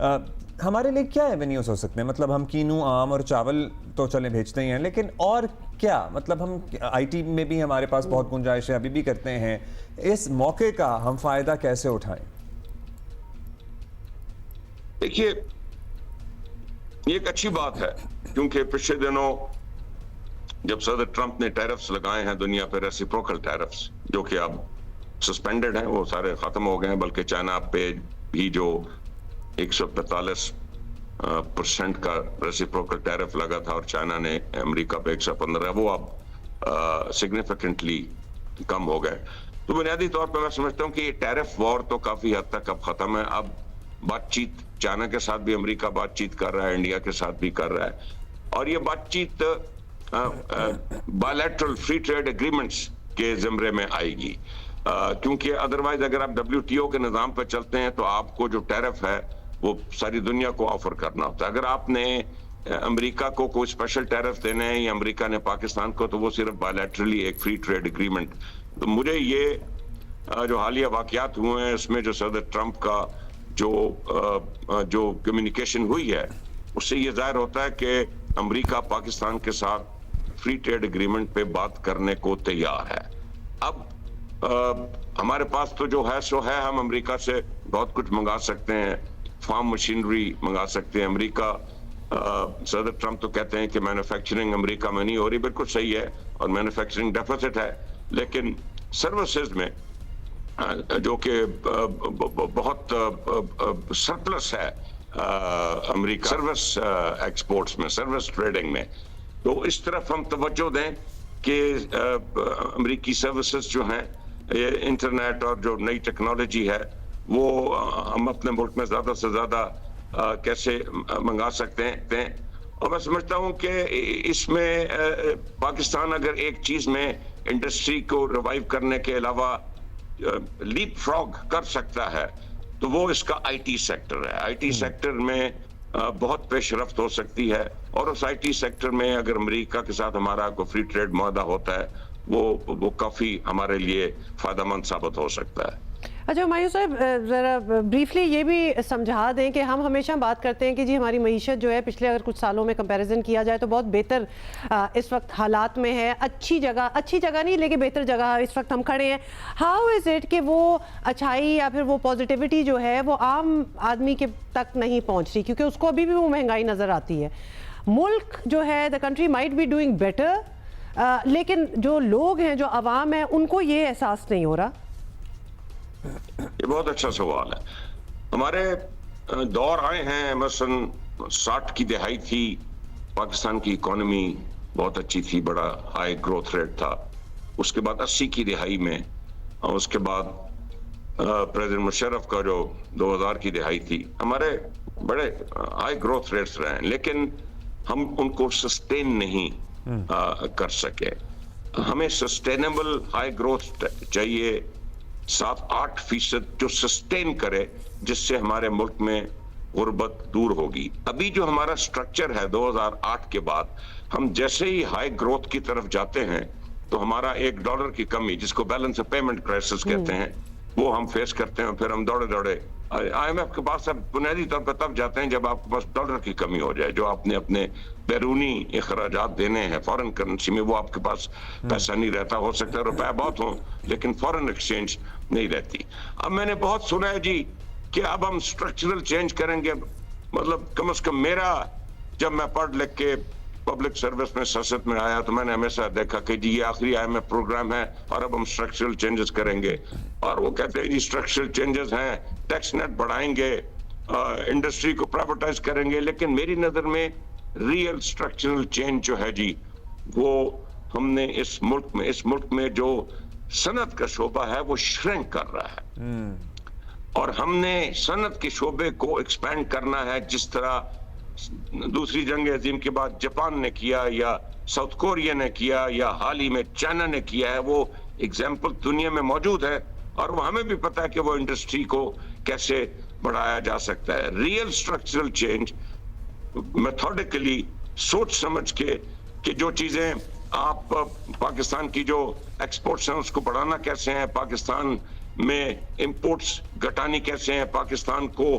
ہمارے لیے کیا ایونیوز ہو سکتے ہیں؟ مطلب ہم کینو، آم اور چاول تو چلیں بھیجتے ہی ہیں، لیکن اور کیا؟ مطلب ہم آئی ٹی میں بھی ہمارے پاس بہت گنجائش ہے، ابھی بھی کرتے ہیں، اس موقع کا ہم فائدہ کیسے اٹھائیں؟ دیکھیے یہ ایک اچھی بات ہے، کیونکہ پچھلے دنوں جب صدر ٹرمپ نے ٹیرفز لگائے ہیں دنیا پہ، ریسیپروکل ٹیرفز، جو کہ اب سسپینڈڈ ہیں، وہ سارے ختم ہو گئے ہیں، بلکہ چائنا پہ بھی جو 145% کا ریسیپروکل ٹیرف لگا تھا اور چائنا نے امریکہ پہ 115، وہ اب سگنیفیکنٹلی کم ہو گئے. تو بنیادی طور پہ میں سمجھتا ہوں کہ یہ ٹیرف وار تو کافی حد تک اب ختم ہے. اب بات چیت چائنا کے ساتھ بھی امریکہ بات چیت کر رہا ہے، انڈیا کے ساتھ بھی کر رہا ہے، اور یہ بات چیت بائیلیٹرل فری ٹریڈ ایگریمنٹس کے زمرے میں آئے گی، کیونکہ ادروائز اگر آپ WTO کے نظام پہ چلتے ہیں تو آپ کو جو ٹیرف ہے وہ ساری دنیا کو آفر کرنا ہوتا ہے. اگر آپ نے امریکہ کو کوئی اسپیشل ٹیرف دینے ہیں یا امریکہ نے پاکستان کو، تو وہ صرف بائیلیٹرلی ایک فری ٹریڈ ایگریمنٹ. تو مجھے یہ جو حالیہ واقعات ہوئے ہیں اس میں جو صدر ٹرمپ کا جو کمیونیکیشن ہوئی ہے، اس سے یہ ظاہر ہوتا ہے کہ امریکہ پاکستان کے ساتھ فری ٹریڈ ایگریمنٹ پہ بات کرنے کو تیار ہے. اب ہمارے پاس تو جو ہے سو ہے، ہم امریکہ سے بہت کچھ منگا سکتے ہیں، فارم مشینری منگا سکتے ہیں. امریکہ صدر ٹرمپ تو کہتے ہیں کہ مینوفیکچرنگ امریکہ میں نہیں ہو رہی، بالکل صحیح ہے، اور مینوفیکچرنگ ڈیفیسٹ ہے، لیکن سروسز میں جو کہ بہت سرپلس ہے امریکہ سروس ایکسپورٹس میں، سروس ٹریڈنگ میں. تو اس طرف ہم توجہ دیں کہ امریکی سروسز جو ہیں، انٹرنیٹ اور جو نئی ٹیکنالوجی ہے، وہ ہم اپنے ملک میں زیادہ سے زیادہ کیسے منگا سکتے ہیں. اور میں سمجھتا ہوں کہ اس میں پاکستان اگر ایک چیز میں انڈسٹری کو ریوائیو کرنے کے علاوہ لیپ فراگ کر سکتا ہے تو وہ اس کا آئی ٹی سیکٹر ہے. آئی ٹی سیکٹر میں بہت پیش رفت ہو سکتی ہے، اور اس آئی ٹی سیکٹر میں اگر امریکہ کے ساتھ ہمارا کوئی فری ٹریڈ معاہدہ ہوتا ہے وہ کافی ہمارے لیے فائدہ مند ثابت ہو سکتا ہے. اچھا ہمایوں صاحب، ذرا بریفلی یہ بھی سمجھا دیں کہ ہم ہمیشہ بات کرتے ہیں کہ جی ہماری معیشت جو ہے پچھلے اگر کچھ سالوں میں کمپیریزن کیا جائے تو بہت بہتر اس وقت حالات میں ہے، اچھی جگہ نہیں لیکن بہتر جگہ اس وقت ہم کھڑے ہیں. ہاؤ از اٹ کہ وہ اچھائی یا پھر وہ پازیٹیوٹی جو ہے وہ عام آدمی کے تک نہیں پہنچ رہی، کیونکہ اس کو ابھی بھی وہ مہنگائی نظر آتی ہے. ملک جو ہے the country might be doing better، لیکن جو لوگ ہیں، جو عوام ہیں، ان کو یہ احساس نہیں ہو رہا. یہ بہت اچھا سوال ہے. ہمارے دور آئے ہیں، مثلا 60 کی دہائی تھی، پاکستان کی اکانومی بہت اچھی تھی، بڑا ہائی گروتھ ریٹ تھا. اس کے بعد 80 کی دہائی میں، اور اس کے بعد پریزیڈنٹ مشرف کا جو 2000 کی دہائی تھی، ہمارے بڑے ہائی گروتھ ریٹس رہے ہیں، لیکن ہم ان کو سسٹین نہیں کر سکے. ہمیں سسٹینیبل ہائی گروتھ چاہیے، 7-8% جو سسٹین کرے، جس سے ہمارے ملک میں غربت دور ہوگی. ابھی جو ہمارا سٹرکچر ہے 2008 کے بعد، ہم جیسے ہی ہائی گروتھ کی طرف جاتے ہیں تو ہمارا $1 کی کمی، جس کو بیلنس آف پیمنٹ کرائسس کہتے ہیں، وہ ہم فیس کرتے ہیں. پھر ہم دوڑے IMF کے پاس اب بنیادی طور پر تب جاتے ہیں جب آپ کے پاس $1 کی کمی ہو جائے، جو آپ نے اپنے بیرونی اخراجات دینے ہیں فارن کرنسی میں، وہ آپ کے پاس پیسہ نہیں رہتا. ہو سکتا ہے روپے بہت ہوں لیکن فارن ایکسچینج نہیں رہتی. اب میں نے بہت سنا ہے جی کہ اب ہم سٹرکچرل چینج کریں گے. مطلب کم از کم میرا، جب میں پڑھ لکھ کے پبلک سروس میں سیاست میں آیا تو میں نے ہمیشہ دیکھا کہ جی یہ آخری IMF پروگرام ہے اور اب ہم سٹرکچرل چینجز کریں گے. اور وہ کہتے ہیں جی سٹرکچرل چینجز ہیں، ٹیکس نیٹ بڑھائیں گے، انڈسٹری کو پرائیویٹائز کریں گے. لیکن میری نظر میں ریئل سٹرکچرل چینج جو ہے جی، وہ ہم نے اس ملک میں جو صنعت کا شعبہ ہے وہ شرنک کر رہا ہے، اور ہم نے صنعت کے شعبے کو ایکسپینڈ کرنا ہے جس طرح دوسری جنگ عظیم کے بعد جاپان نے کیا، یا ساؤتھ کوریا نے کیا، یا حال ہی میں چائنا نے کیا ہے. وہ ایگزامپل دنیا میں موجود ہے، اور وہ ہمیں بھی پتا ہے کہ وہ انڈسٹری کو کیسے بڑھایا جا سکتا ہے. ریئل سٹرکچرل چینج میتھوڈیکلی سوچ سمجھ کے کہ جو چیزیں آپ پاکستان کی جو ایکسپورٹس ہیں اس کو بڑھانا کیسے ہیں، پاکستان میں امپورٹس گھٹانی کیسے ہیں، پاکستان کو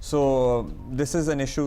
So this is an issue.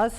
us.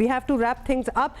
we have to wrap things up.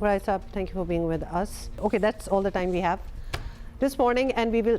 Rai Saab. Thank you for being with us. Okay, that's all the time we have this morning, and we will.